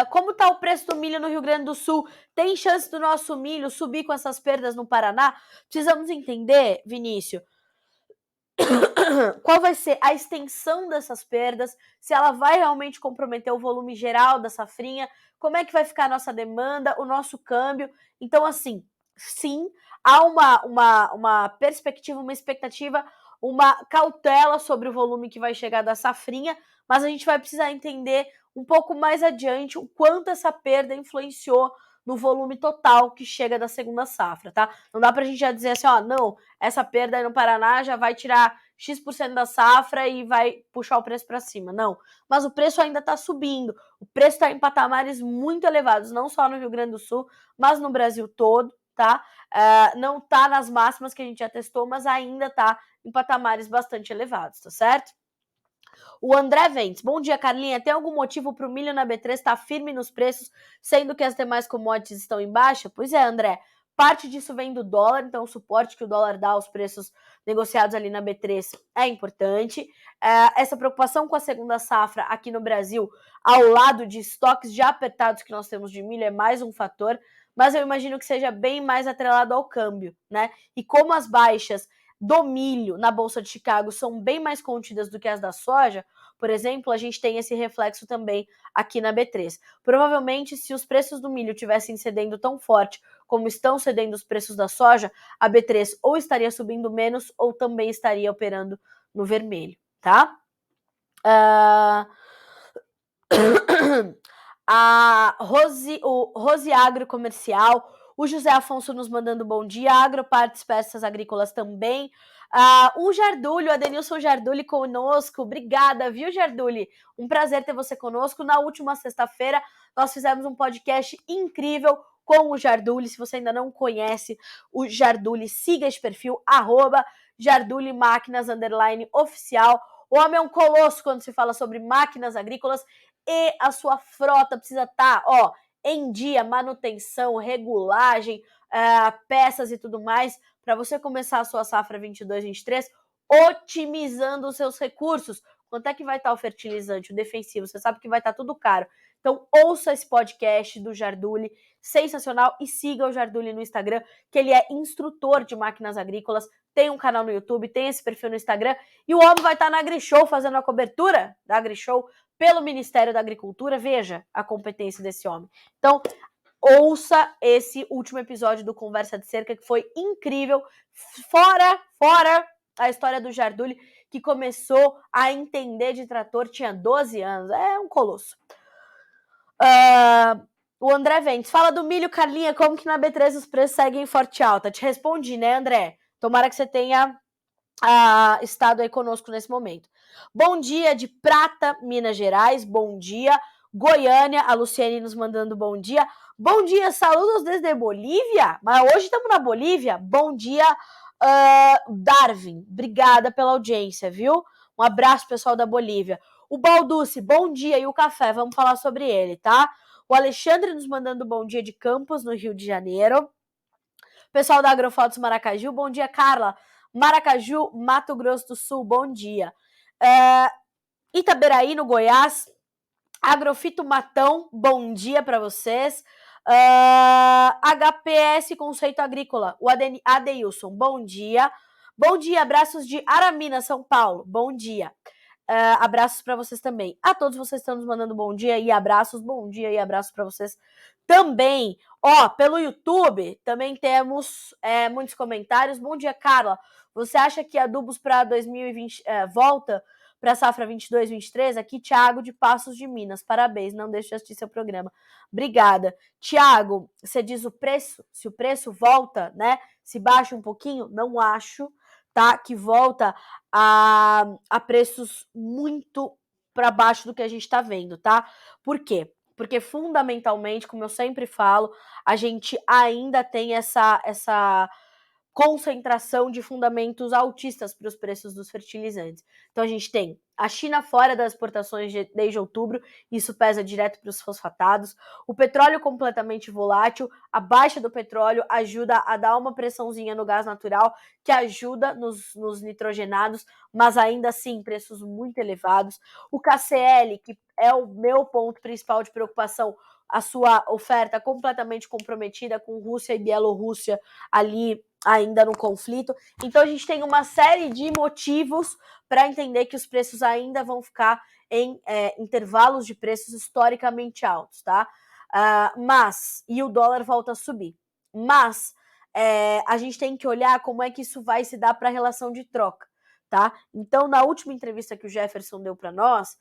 Speaker 1: Como está o preço do milho no Rio Grande do Sul? Tem chance do nosso milho subir com essas perdas no Paraná? Precisamos entender, Vinícius, qual vai ser a extensão dessas perdas, se ela vai realmente comprometer o volume geral da safrinha, como é que vai ficar a nossa demanda, o nosso câmbio. Então, assim, sim, há uma perspectiva, uma expectativa, uma cautela sobre o volume que vai chegar da safrinha, mas a gente vai precisar entender um pouco mais adiante o quanto essa perda influenciou no volume total que chega da segunda safra, tá? Não dá pra gente já dizer assim, não, essa perda aí no Paraná já vai tirar X% da safra e vai puxar o preço para cima. Não, mas o preço ainda está subindo. O preço está em patamares muito elevados, não só no Rio Grande do Sul, mas no Brasil todo, tá? Não tá nas máximas que a gente já testou, mas ainda tá em patamares bastante elevados, tá certo? O André Ventes, bom dia, Carlinha. Tem algum motivo para o milho na B3 estar firme nos preços, sendo que as demais commodities estão em baixa? Pois é, André. Parte disso vem do dólar, então o suporte que o dólar dá aos preços negociados ali na B3 é importante. Essa preocupação com a segunda safra aqui no Brasil, ao lado de estoques já apertados que nós temos de milho, é mais um fator, mas eu imagino que seja bem mais atrelado ao câmbio, né? E como as baixas do milho na Bolsa de Chicago são bem mais contidas do que as da soja, por exemplo, a gente tem esse reflexo também aqui na B3. Provavelmente, se os preços do milho tivessem cedendo tão forte como estão cedendo os preços da soja, a B3 ou estaria subindo menos ou também estaria operando no vermelho, tá? A Rose Agro Comercial, o José Afonso nos mandando bom dia, Agropartes Peças Agrícolas também, o Jardulho, Adenilson Jardulli conosco, obrigada, viu, Jardulli? Um prazer ter você conosco. Na última sexta-feira, nós fizemos um podcast incrível com o Jardulli. Se você ainda não conhece o Jardulli, siga esse perfil, @Jardulli Máquinas _oficial. O homem é um colosso quando se fala sobre máquinas agrícolas e a sua frota precisa estar, em dia, manutenção, regulagem, peças e tudo mais, para você começar a sua safra 22-23 otimizando os seus recursos. Quanto é que vai estar o fertilizante, o defensivo? Você sabe que vai estar tudo caro. Então, ouça esse podcast do Jardulli, sensacional, e siga o Jardulli no Instagram, que ele é instrutor de máquinas agrícolas, tem um canal no YouTube, tem esse perfil no Instagram, e o homem vai estar na AgriShow fazendo a cobertura da AgriShow pelo Ministério da Agricultura. Veja a competência desse homem. Então, ouça esse último episódio do Conversa de Cerca, que foi incrível. Fora a história do Jardulli, que começou a entender de trator, tinha 12 anos. É um colosso. O André Ventes, fala do milho, Carlinha, como que na B3 os preços seguem forte alta? Te respondi, né, André? Tomara que você tenha estado aí conosco nesse momento. Bom dia de Prata, Minas Gerais, bom dia. Goiânia, a Luciane nos mandando bom dia. Bom dia, saludos desde Bolívia, mas hoje estamos na Bolívia. Bom dia, Darwin, obrigada pela audiência, viu? Um abraço, pessoal da Bolívia. O Balducci, bom dia, e o café, vamos falar sobre ele, tá? O Alexandre nos mandando bom dia de Campos, no Rio de Janeiro. Pessoal da Agrofotos Maracaju, bom dia, Carla. Maracaju, Mato Grosso do Sul, bom dia. Itaberaí, no Goiás. Agrofito Matão, bom dia para vocês. HPS Conceito Agrícola, o Adeilson, bom dia. Bom dia, abraços de Aramina, São Paulo, bom dia. Abraços para vocês também. A todos vocês estão nos mandando bom dia e abraços, bom dia e abraços para vocês também. Pelo YouTube também temos muitos comentários. Bom dia, Carla. Você acha que adubos para 2020 volta para a safra 22-23? Aqui, Thiago de Passos de Minas. Parabéns, não deixe de assistir seu programa. Obrigada. Thiago, você diz o preço? Se o preço volta, né? Se baixa um pouquinho? Não acho, tá? Que volta a preços muito para baixo do que a gente está vendo, tá? Por quê? Porque fundamentalmente, como eu sempre falo, a gente ainda tem essa concentração de fundamentos altistas para os preços dos fertilizantes. Então a gente tem a China fora das exportações desde outubro, isso pesa direto para os fosfatados, o petróleo completamente volátil, a baixa do petróleo ajuda a dar uma pressãozinha no gás natural, que ajuda nos nitrogenados, mas ainda assim preços muito elevados. O KCL, que é o meu ponto principal de preocupação, a sua oferta completamente comprometida com Rússia e Bielorrússia ali ainda no conflito. Então a gente tem uma série de motivos para entender que os preços ainda vão ficar em intervalos de preços historicamente altos, tá? E o dólar volta a subir. Mas a gente tem que olhar como é que isso vai se dar para a relação de troca, tá? Então, na última entrevista que o Jefferson deu para nós,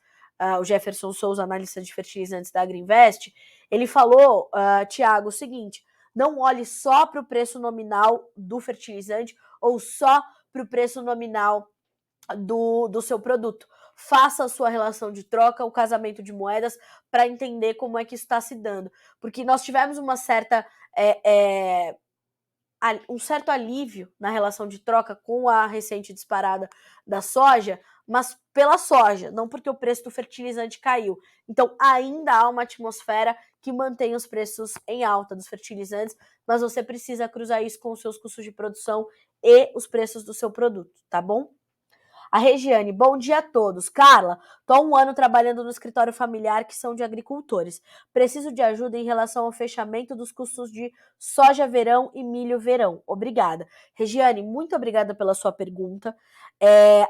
Speaker 1: o Jefferson Souza, analista de fertilizantes da Agriinvest, ele falou, Tiago, o seguinte: não olhe só para o preço nominal do fertilizante ou só para o preço nominal do seu produto. Faça a sua relação de troca, o casamento de moedas, para entender como é que isso está se dando. Porque nós tivemos uma certa um certo alívio na relação de troca com a recente disparada da soja, mas pela soja, não porque o preço do fertilizante caiu. Então, ainda há uma atmosfera que mantém os preços em alta dos fertilizantes, mas você precisa cruzar isso com os seus custos de produção e os preços do seu produto, tá bom? A Regiane, bom dia a todos. Carla, tô há um ano trabalhando no escritório familiar que são de agricultores. Preciso de ajuda em relação ao fechamento dos custos de soja verão e milho verão. Obrigada. Regiane, muito obrigada pela sua pergunta.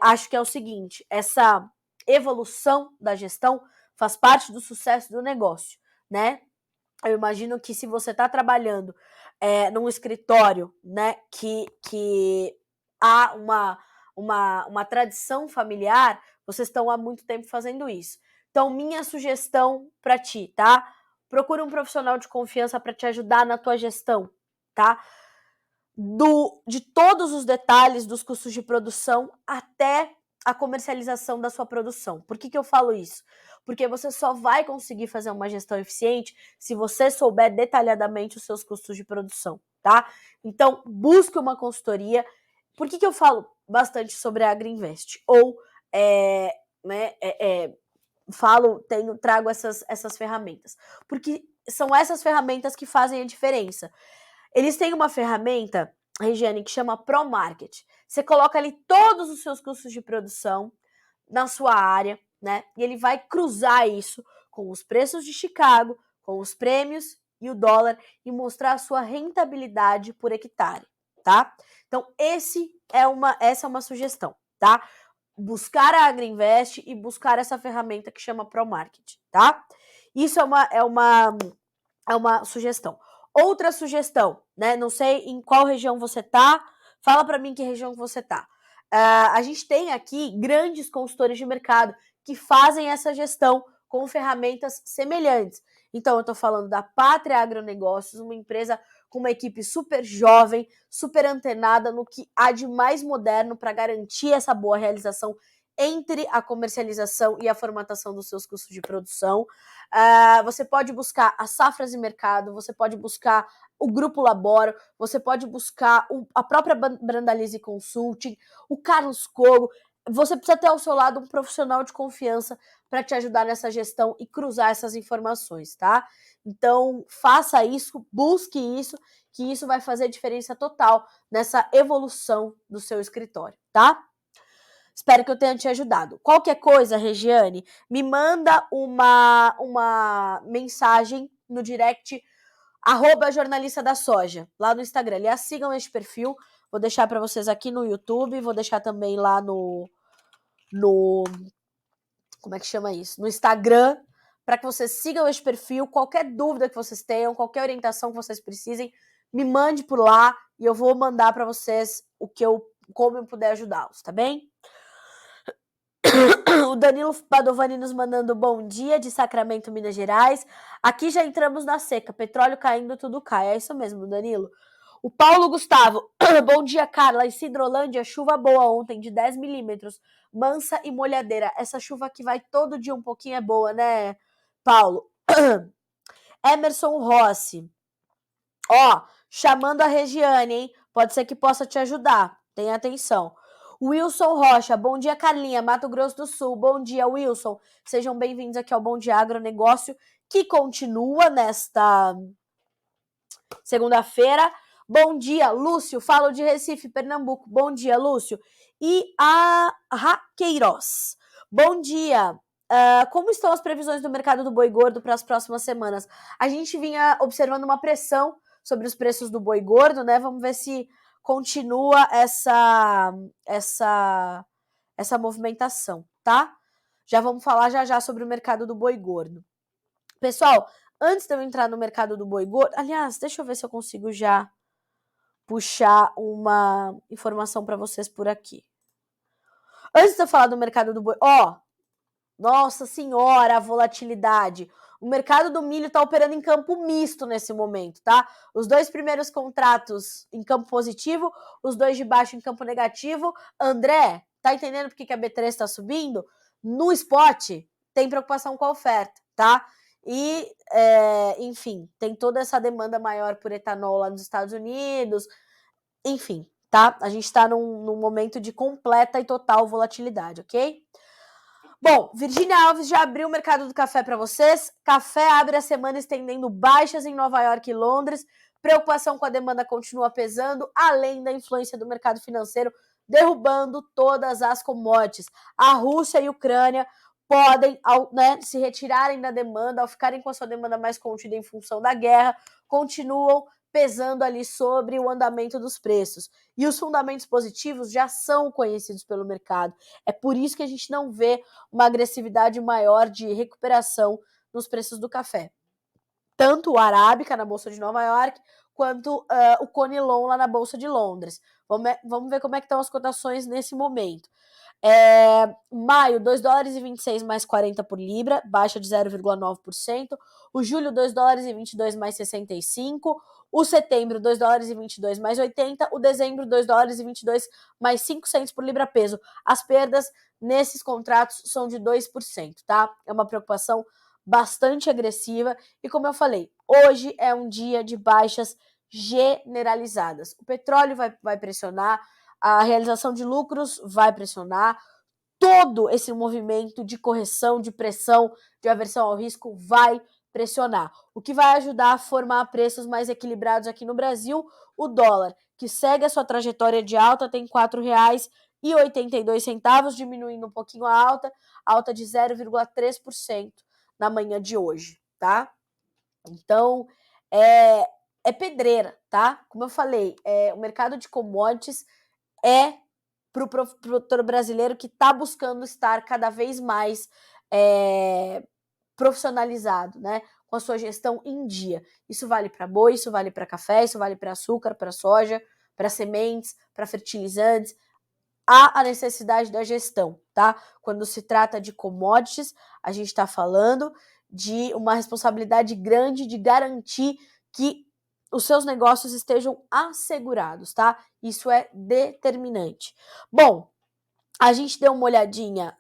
Speaker 1: Acho que é o seguinte, essa evolução da gestão faz parte do sucesso do negócio, né? Eu imagino que se você está trabalhando num escritório, né, que há uma tradição familiar, vocês estão há muito tempo fazendo isso. Então, minha sugestão para ti, tá? Procura um profissional de confiança para te ajudar na tua gestão, tá? De todos os detalhes dos custos de produção até a comercialização da sua produção. Por que eu falo isso? Porque você só vai conseguir fazer uma gestão eficiente se você souber detalhadamente os seus custos de produção, tá? Então, busque uma consultoria. Por que eu falo bastante sobre a Agriinvest? Ou, trago essas ferramentas? Porque são essas ferramentas que fazem a diferença. Eles têm uma ferramenta, Regiane, que chama ProMarket. Você coloca ali todos os seus custos de produção na sua área, né? E ele vai cruzar isso com os preços de Chicago, com os prêmios e o dólar e mostrar a sua rentabilidade por hectare, tá? Então, essa é uma sugestão, tá? Buscar a Agriinvest e buscar essa ferramenta que chama ProMarket, tá? Isso é uma sugestão. Outra sugestão, né? Não sei em qual região você tá. Fala para mim que região você tá. A gente tem aqui grandes consultores de mercado que fazem essa gestão com ferramentas semelhantes. Então, eu estou falando da Pátria Agronegócios, uma empresa com uma equipe super jovem, super antenada no que há de mais moderno para garantir essa boa realização entre a comercialização e a formatação dos seus custos de produção. Você pode buscar a Safras e Mercado, você pode buscar o Grupo Laboro, você pode buscar a própria Brandalize Consulting, o Carlos Cogo. Você precisa ter ao seu lado um profissional de confiança para te ajudar nessa gestão e cruzar essas informações, tá? Então, faça isso, busque isso, que isso vai fazer diferença total nessa evolução do seu escritório, tá? Espero que eu tenha te ajudado. Qualquer coisa, Regiane, me manda uma mensagem no direct @jornalista da soja, lá no Instagram. Aliás, sigam este perfil. Vou deixar para vocês aqui no YouTube, vou deixar também lá no como é que chama isso? No Instagram, para que vocês sigam este perfil. Qualquer dúvida que vocês tenham, qualquer orientação que vocês precisem, me mande por lá e eu vou mandar para vocês como eu puder ajudá-los, tá bem? O Danilo Padovani nos mandando bom dia de Sacramento, Minas Gerais. Aqui já entramos na seca, petróleo caindo, tudo cai. É isso mesmo, Danilo. O Paulo Gustavo, bom dia, Carla. Em Sidrolândia, chuva boa ontem, de 10 milímetros, mansa e molhadeira. Essa chuva que vai todo dia um pouquinho é boa, né, Paulo? Emerson Rossi. Chamando a Regiane, hein? pode ser que possa te ajudar. Tenha atenção. Wilson Rocha, bom dia, Carlinha, Mato Grosso do Sul. Bom dia, Wilson. Sejam bem-vindos aqui ao Bom Dia Agronegócio, que continua nesta segunda-feira. Bom dia, Lúcio. Falo de Recife, Pernambuco. Bom dia, Lúcio. E a Raqueiros. Bom dia. Como estão as previsões do mercado do boi gordo para as próximas semanas? A gente vinha observando uma pressão sobre os preços do boi gordo, né? Vamos ver se continua essa movimentação, tá? Já vamos falar já sobre o mercado do boi gordo. Pessoal, antes de eu entrar no mercado do boi gordo, aliás, deixa eu ver se eu consigo já puxar uma informação para vocês por aqui. Antes de eu falar do mercado do boi, nossa senhora, a volatilidade. O mercado do milho está operando em campo misto nesse momento, tá? Os 2 primeiros contratos em campo positivo, os 2 de baixo em campo negativo. André, tá entendendo por que a B3 está subindo? No spot, tem preocupação com a oferta, tá? E, enfim, tem toda essa demanda maior por etanol lá nos Estados Unidos. Enfim, tá? A gente está num momento de completa e total volatilidade, ok? Bom, Virginia Alves já abriu o mercado do café para vocês. Café abre a semana estendendo baixas em Nova York e Londres. Preocupação com a demanda continua pesando, além da influência do mercado financeiro derrubando todas as commodities. A Rússia e a Ucrânia podem, se retirarem da demanda, ao ficarem com a sua demanda mais contida em função da guerra, continuam pesando ali sobre o andamento dos preços. E os fundamentos positivos já são conhecidos pelo mercado. É por isso que a gente não vê uma agressividade maior de recuperação nos preços do café. Tanto o Arábica na Bolsa de Nova York, quanto o Conilon lá na Bolsa de Londres. Vamos ver como é que estão as cotações nesse momento. Maio, 2 dólares e 26 mais 40 por libra, baixa de 0,9%. O julho, 2 dólares e 22 mais 65. O setembro, 2 dólares e 22 mais 80. O dezembro, 2 dólares e 22 mais 5 centos por libra peso. As perdas nesses contratos são de 2%, tá? É uma preocupação bastante agressiva. E como eu falei, hoje é um dia de baixas generalizadas. O petróleo vai pressionar, a realização de lucros vai pressionar, todo esse movimento de correção, de pressão, de aversão ao risco vai pressionar, o que vai ajudar a formar preços mais equilibrados aqui no Brasil. O dólar, que segue a sua trajetória de alta, tem R$ 4,82, diminuindo um pouquinho a alta de 0,3% na manhã de hoje, tá? Então, é pedreira, tá? Como eu falei, o mercado de commodities é para o produtor brasileiro que está buscando estar cada vez mais profissionalizado, né? Com a sua gestão em dia. Isso vale para boi, isso vale para café, isso vale para açúcar, para soja, para sementes, para fertilizantes. Há a necessidade da gestão, tá? Quando se trata de commodities, a gente está falando de uma responsabilidade grande de garantir que os seus negócios estejam assegurados, tá? Isso é determinante. Bom, a gente deu uma olhadinha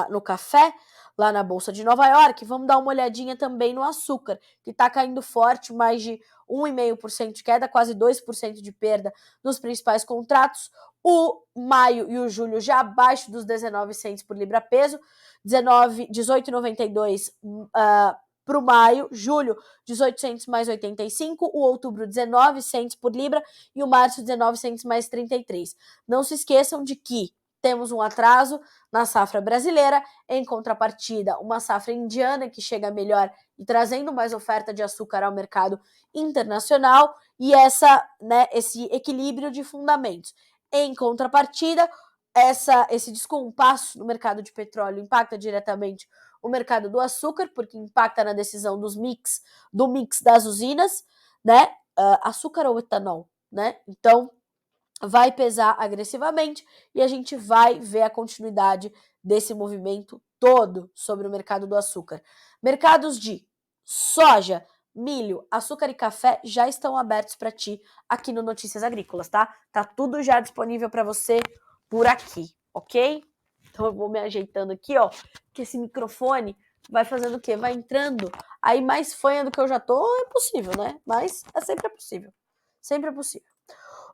Speaker 1: no café, lá na Bolsa de Nova York. Vamos dar uma olhadinha também no açúcar, que está caindo forte, mais de 1,5% de queda, quase 2% de perda nos principais contratos. O maio e o julho já abaixo dos 19 centos por libra peso, 18,92 para o maio, julho 18 centos mais 85, o outubro 19 centos por libra e o março 19 centos mais 33. Não se esqueçam de que temos um atraso na safra brasileira, em contrapartida, uma safra indiana que chega melhor e trazendo mais oferta de açúcar ao mercado internacional e esse equilíbrio de fundamentos. Em contrapartida, esse descompasso no mercado de petróleo impacta diretamente o mercado do açúcar, porque impacta na decisão do mix das usinas, né? Açúcar ou etanol, né? Então, vai pesar agressivamente e a gente vai ver a continuidade desse movimento todo sobre o mercado do açúcar. Mercados de soja, milho, açúcar e café já estão abertos para ti aqui no Notícias Agrícolas, tá? Tá tudo já disponível para você por aqui, ok? Então eu vou me ajeitando aqui, ó, que esse microfone vai fazendo o quê? Vai entrando aí mais fanha do que eu já tô, é possível, né? Mas sempre é possível. Sempre é possível.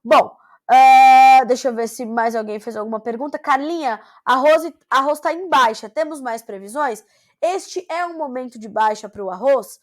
Speaker 1: Bom, deixa eu ver se mais alguém fez alguma pergunta. Carlinha, arroz está em baixa, temos mais previsões? Este é um momento de baixa para o arroz?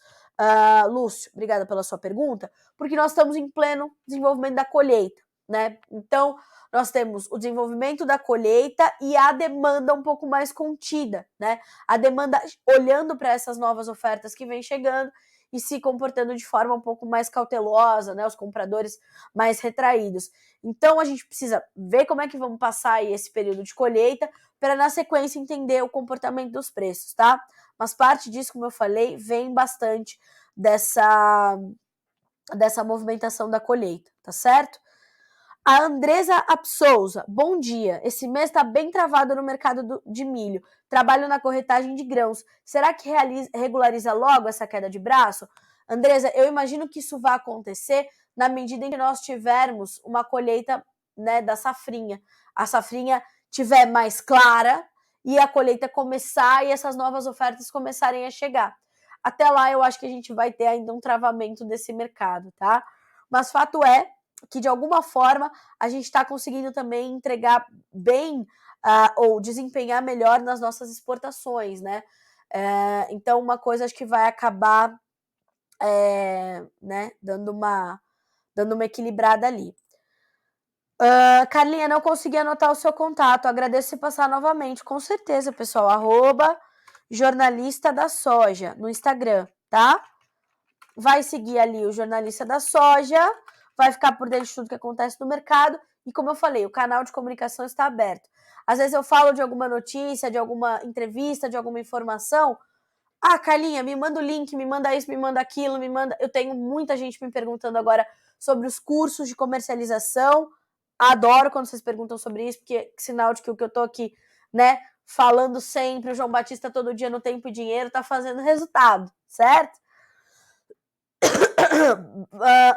Speaker 1: Lúcio, obrigada pela sua pergunta, porque nós estamos em pleno desenvolvimento da colheita, né? Então, nós temos o desenvolvimento da colheita e a demanda um pouco mais contida, né? A demanda olhando para essas novas ofertas que vem chegando e se comportando de forma um pouco mais cautelosa, né? Os compradores mais retraídos. Então, a gente precisa ver como é que vamos passar aí esse período de colheita para, na sequência, entender o comportamento dos preços, tá? Mas parte disso, como eu falei, vem bastante dessa movimentação da colheita, tá certo? A Andresa Apsouza, bom dia. Esse mês está bem travado no mercado de milho. Trabalho na corretagem de grãos. Será que regulariza logo essa queda de braço? Andresa, eu imagino que isso vai acontecer na medida em que nós tivermos uma colheita, né, da safrinha. A safrinha tiver mais clara e a colheita começar e essas novas ofertas começarem a chegar. Até lá eu acho que a gente vai ter ainda um travamento desse mercado, tá? Mas fato é que de alguma forma a gente está conseguindo também entregar bem ou desempenhar melhor nas nossas exportações, né? Então, uma coisa acho que vai acabar né, dando uma equilibrada ali. Carlinha, não consegui anotar o seu contato, agradeço se passar novamente, com certeza, pessoal, @jornalista da soja no Instagram, tá? Vai seguir ali o jornalista da soja, vai ficar por dentro de tudo que acontece no mercado e, como eu falei, o canal de comunicação está aberto. Às vezes eu falo de alguma notícia, de alguma entrevista, de alguma informação. Carlinha, me manda o link, me manda isso, me manda aquilo, me manda... Eu tenho muita gente me perguntando agora sobre os cursos de comercialização. Adoro quando vocês perguntam sobre isso, porque é sinal de que o que eu tô aqui, né, falando sempre, o João Batista todo dia no Tempo e Dinheiro, tá fazendo resultado, certo?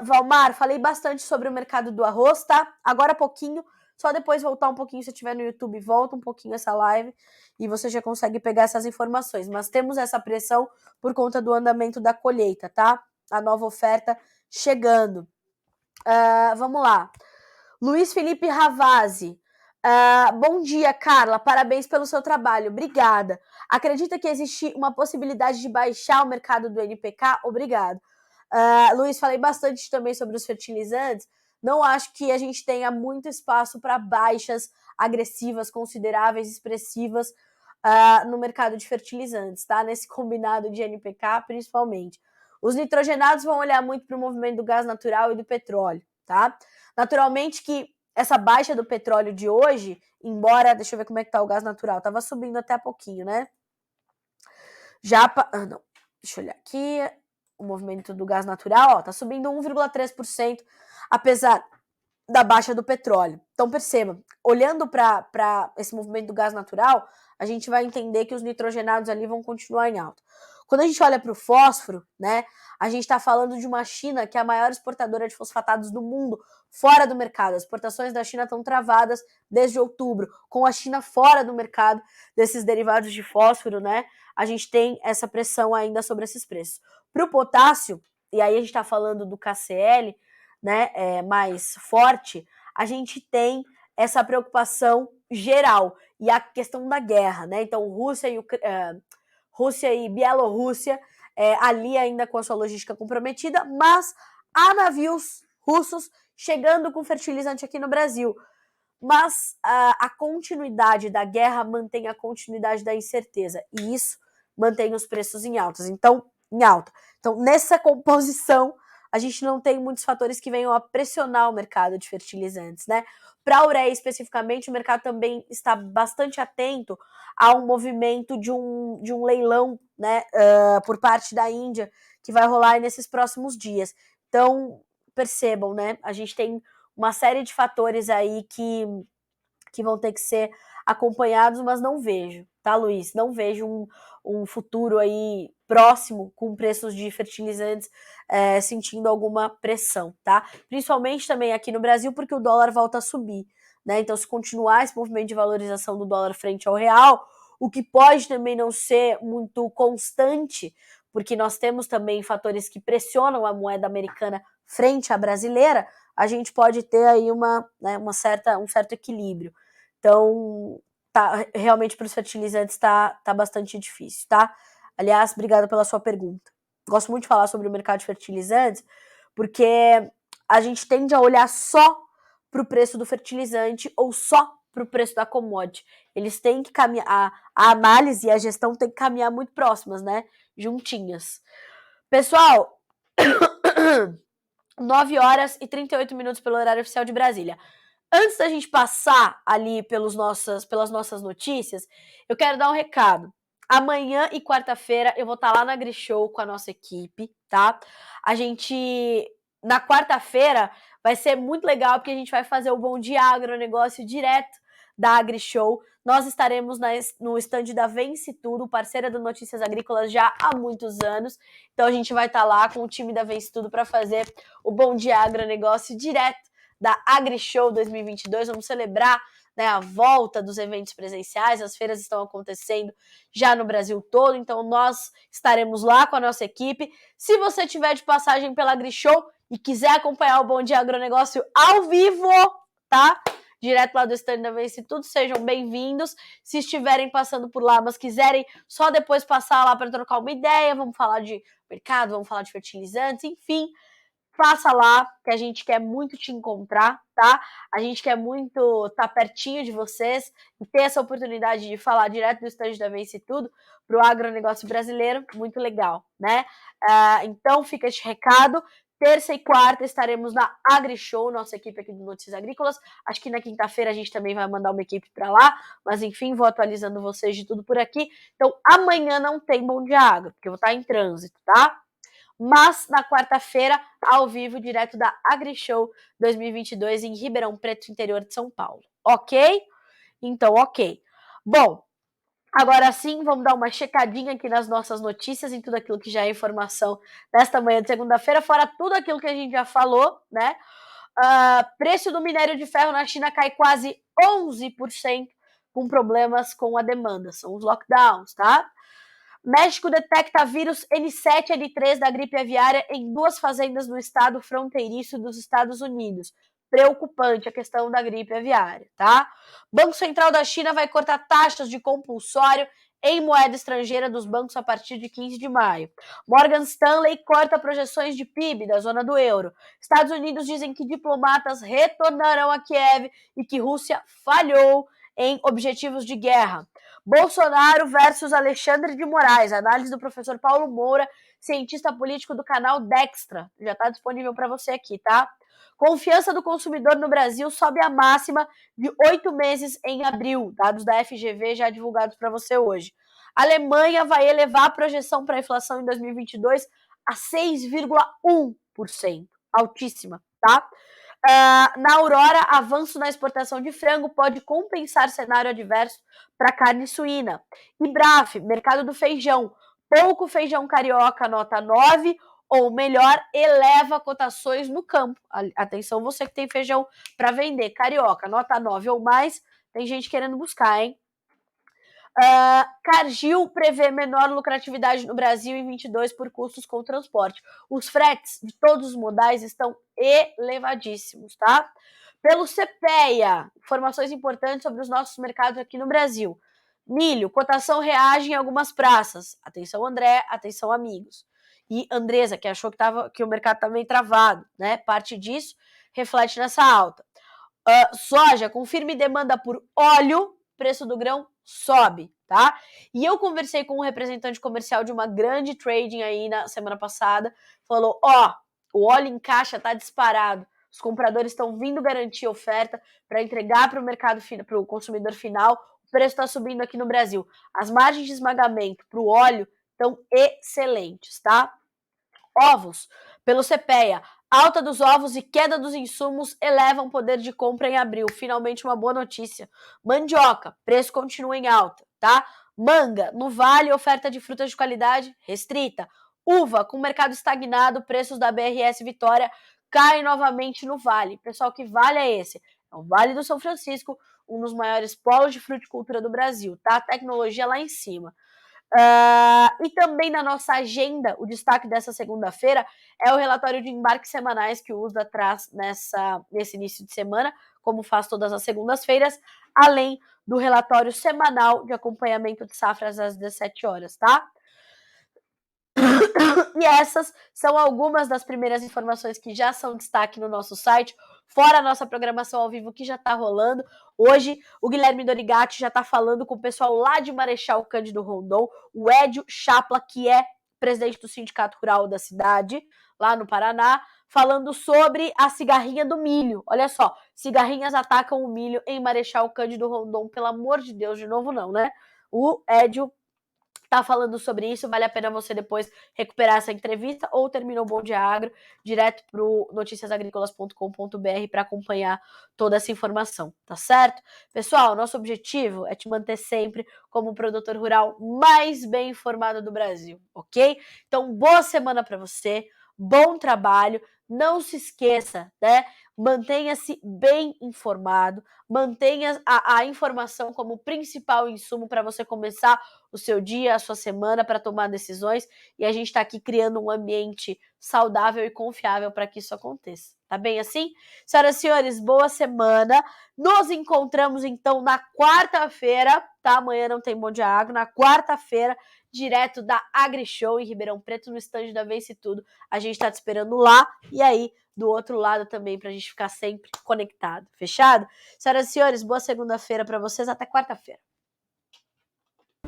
Speaker 1: Valmar, falei bastante sobre o mercado do arroz, tá? Agora pouquinho, só depois voltar um pouquinho, se estiver no YouTube, volta um pouquinho essa live e você já consegue pegar essas informações. Mas temos essa pressão por conta do andamento da colheita, tá? A nova oferta chegando. Vamos lá. Luiz Felipe Ravazzi. Bom dia, Carla. Parabéns pelo seu trabalho. Obrigada. Acredita que existe uma possibilidade de baixar o mercado do NPK? Obrigado. Luiz, falei bastante também sobre os fertilizantes. Não acho que a gente tenha muito espaço para baixas agressivas, consideráveis, expressivas no mercado de fertilizantes, tá? Nesse combinado de NPK, principalmente. Os nitrogenados vão olhar muito para o movimento do gás natural e do petróleo, tá? Naturalmente que essa baixa do petróleo de hoje, embora, deixa eu ver como é que tá o gás natural, tava subindo até há pouquinho, né? Não, deixa eu olhar aqui, o movimento do gás natural, tá subindo 1,3%, apesar da baixa do petróleo. Então, perceba, olhando para esse movimento do gás natural, a gente vai entender que os nitrogenados ali vão continuar em alta. Quando a gente olha para o fósforo, né, a gente está falando de uma China que é a maior exportadora de fosfatados do mundo, fora do mercado. As exportações da China estão travadas desde outubro. Com a China fora do mercado desses derivados de fósforo, né, a gente tem essa pressão ainda sobre esses preços. Para o potássio, e aí a gente está falando do KCl, né, mais forte, a gente tem essa preocupação geral e a questão da guerra, né? Então, Rússia e Bielorrússia ali ainda com a sua logística comprometida, mas há navios russos chegando com fertilizante aqui no Brasil. Mas a continuidade da guerra mantém a continuidade da incerteza e isso mantém os preços em alta. Então, nessa composição, a gente não tem muitos fatores que venham a pressionar o mercado de fertilizantes, né? Para a ureia especificamente, o mercado também está bastante atento a um movimento de um leilão, né, por parte da Índia, que vai rolar nesses próximos dias. Então, percebam, né? A gente tem uma série de fatores aí que vão ter que ser acompanhados, mas não vejo, tá, Luiz? Não vejo um futuro aí próximo com preços de fertilizantes sentindo alguma pressão, tá? Principalmente também aqui no Brasil, porque o dólar volta a subir, né? Então, se continuar esse movimento de valorização do dólar frente ao real, o que pode também não ser muito constante, porque nós temos também fatores que pressionam a moeda americana frente à brasileira, a gente pode ter aí um certo equilíbrio. Então, realmente para os fertilizantes tá bastante difícil, tá? Aliás, obrigada pela sua pergunta. Gosto muito de falar sobre o mercado de fertilizantes, porque a gente tende a olhar só para o preço do fertilizante ou só para o preço da commodity. Eles têm que caminhar, a análise e a gestão têm que caminhar muito próximas, né? Juntinhas. Pessoal, 9 horas e 38 minutos pelo horário oficial de Brasília. Antes da gente passar ali pelas nossas notícias, eu quero dar um recado. Amanhã e quarta-feira eu vou estar lá na AgriShow com a nossa equipe, tá? Na quarta-feira, vai ser muito legal porque a gente vai fazer o Bom Dia Agronegócio direto da AgriShow. Nós estaremos no stand da Vence Tudo, parceira do Notícias Agrícolas já há muitos anos. Então a gente vai estar lá com o time da Vence Tudo para fazer o Bom Dia Agronegócio direto da AgriShow 2022. Vamos celebrar, né, a volta dos eventos presenciais. As feiras estão acontecendo já no Brasil todo, então nós estaremos lá com a nossa equipe. Se você tiver de passagem pela AgriShow e quiser acompanhar o Bom Dia Agronegócio ao vivo, tá? Direto lá do stand da Vence Tudo, sejam bem-vindos. Se estiverem passando por lá, mas quiserem só depois passar lá para trocar uma ideia, vamos falar de mercado, vamos falar de fertilizantes, enfim, faça lá, que a gente quer muito te encontrar, tá? A gente quer muito estar pertinho de vocês e ter essa oportunidade de falar direto do stand da Vence Tudo para o agronegócio brasileiro, muito legal, né? Então fica este recado. Terça e quarta estaremos na AgriShow, nossa equipe aqui do Notícias Agrícolas. Acho que na quinta-feira a gente também vai mandar uma equipe para lá, mas enfim, vou atualizando vocês de tudo por aqui. Então amanhã não tem Bom Dia Agro, porque eu vou estar em trânsito, tá? Mas na quarta-feira, ao vivo, direto da AgriShow 2022 em Ribeirão Preto, interior de São Paulo. Ok? Então, ok. Bom, agora sim, vamos dar uma checadinha aqui nas nossas notícias, em tudo aquilo que já é informação nesta manhã de segunda-feira, fora tudo aquilo que a gente já falou, né? Preço do minério de ferro na China cai quase 11%, com problemas com a demanda. São os lockdowns, tá? México detecta vírus N7N3 da gripe aviária em 2 fazendas no estado fronteiriço dos Estados Unidos. Preocupante a questão da gripe aviária, tá? Banco Central da China vai cortar taxas de compulsório em moeda estrangeira dos bancos a partir de 15 de maio. Morgan Stanley corta projeções de PIB da zona do euro. Estados Unidos dizem que diplomatas retornarão a Kiev e que Rússia falhou em objetivos de guerra. Bolsonaro versus Alexandre de Moraes, análise do professor Paulo Moura, cientista político do canal Dextra. Já está disponível para você aqui, tá? Confiança do consumidor no Brasil sobe a máxima de 8 meses em abril, dados da FGV já divulgados para você hoje. A Alemanha vai elevar a projeção para a inflação em 2022 a 6,1%, altíssima, tá? Na Aurora, avanço na exportação de frango pode compensar cenário adverso para carne suína. E Braf, mercado do feijão. Pouco feijão carioca, nota 9, ou melhor, eleva cotações no campo. Atenção, você que tem feijão para vender, carioca, nota 9 ou mais, tem gente querendo buscar, hein? Cargill prevê menor lucratividade no Brasil em 22 por custos com transporte. Os fretes de todos os modais estão elevadíssimos, tá? Pelo CPEA, informações importantes sobre os nossos mercados aqui no Brasil. Milho, cotação reage em algumas praças. Atenção, André, atenção, amigos. E Andresa, que achou que o mercado estava meio travado, né? Parte disso reflete nessa alta. Soja, com firme demanda por óleo, preço do grão sobe, tá? E eu conversei com um representante comercial de uma grande trading aí na semana passada, falou, o óleo em caixa tá disparado, os compradores estão vindo garantir oferta para entregar para o mercado, para o consumidor final, o preço está subindo aqui no Brasil. As margens de esmagamento para o óleo estão excelentes, tá? Ovos, pelo CPEA, alta dos ovos e queda dos insumos elevam o poder de compra em abril. Finalmente uma boa notícia. Mandioca, preço continua em alta, tá? Manga, no Vale, oferta de frutas de qualidade restrita. Uva, com mercado estagnado, preços da BRS Vitória caem novamente no Vale. Pessoal, que vale é esse? É o Vale do São Francisco, um dos maiores polos de fruticultura do Brasil, tá? Tecnologia lá em cima. E também na nossa agenda, o destaque dessa segunda-feira é o relatório de embarques semanais que o USDA traz nesse início de semana, como faz todas as segundas-feiras, além do relatório semanal de acompanhamento de safras às 17 horas, tá? E essas são algumas das primeiras informações que já são destaque no nosso site, fora a nossa programação ao vivo que já está rolando. Hoje, o Guilherme Dorigatti já está falando com o pessoal lá de Marechal Cândido Rondon, o Edio Chapla, que é presidente do Sindicato Rural da cidade, lá no Paraná, falando sobre a cigarrinha do milho. Olha só, cigarrinhas atacam o milho em Marechal Cândido Rondon, pelo amor de Deus, de novo não, né? O Edio tá falando sobre isso, vale a pena você depois recuperar essa entrevista ou terminar o Bom Dia Agro direto pro noticiasagricolas.com.br para acompanhar toda essa informação, tá certo? Pessoal, nosso objetivo é te manter sempre como o produtor rural mais bem informado do Brasil, ok? Então, boa semana para você, bom trabalho, não se esqueça, né? Mantenha-se bem informado, mantenha a informação como principal insumo para você começar o seu dia, a sua semana para tomar decisões, e a gente está aqui criando um ambiente saudável e confiável para que isso aconteça. Tá bem assim? Senhoras e senhores, boa semana. Nos encontramos então na quarta-feira, tá? Amanhã não tem Bom Dia Agro, na quarta-feira, direto da AgriShow em Ribeirão Preto, no estande da Vence Tudo. A gente está te esperando lá e aí do outro lado também, para a gente ficar sempre conectado. Fechado? Senhoras e senhores, boa segunda-feira para vocês, até quarta-feira.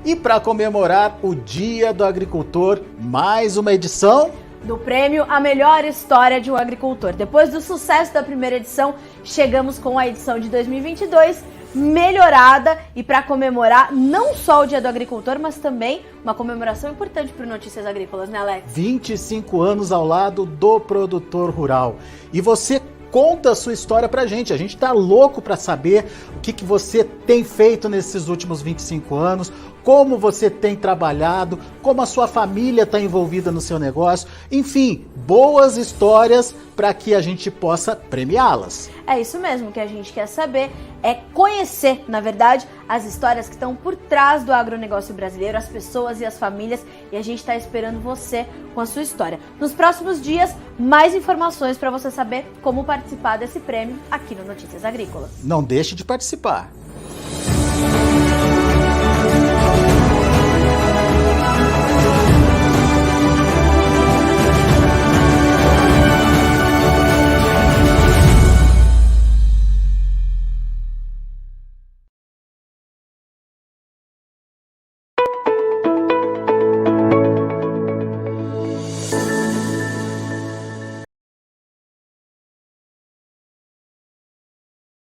Speaker 2: E para comemorar o Dia do Agricultor, mais uma edição
Speaker 1: do prêmio A Melhor História de um Agricultor. Depois do sucesso da primeira edição, chegamos com a edição de 2022 melhorada, e para comemorar não só o Dia do Agricultor, mas também uma comemoração importante para o Notícias Agrícolas, né, Alex?
Speaker 2: 25 anos ao lado do produtor rural. E você conta a sua história pra gente. A gente tá louco para saber o que você tem feito nesses últimos 25 anos, como você tem trabalhado, como a sua família está envolvida no seu negócio. Enfim, boas histórias para que a gente possa premiá-las.
Speaker 1: É isso mesmo, que a gente quer saber é conhecer, na verdade, as histórias que estão por trás do agronegócio brasileiro, as pessoas e as famílias, e a gente está esperando você com a sua história. Nos próximos dias, mais informações para você saber como participar desse prêmio aqui no Notícias Agrícolas.
Speaker 2: Não deixe de participar.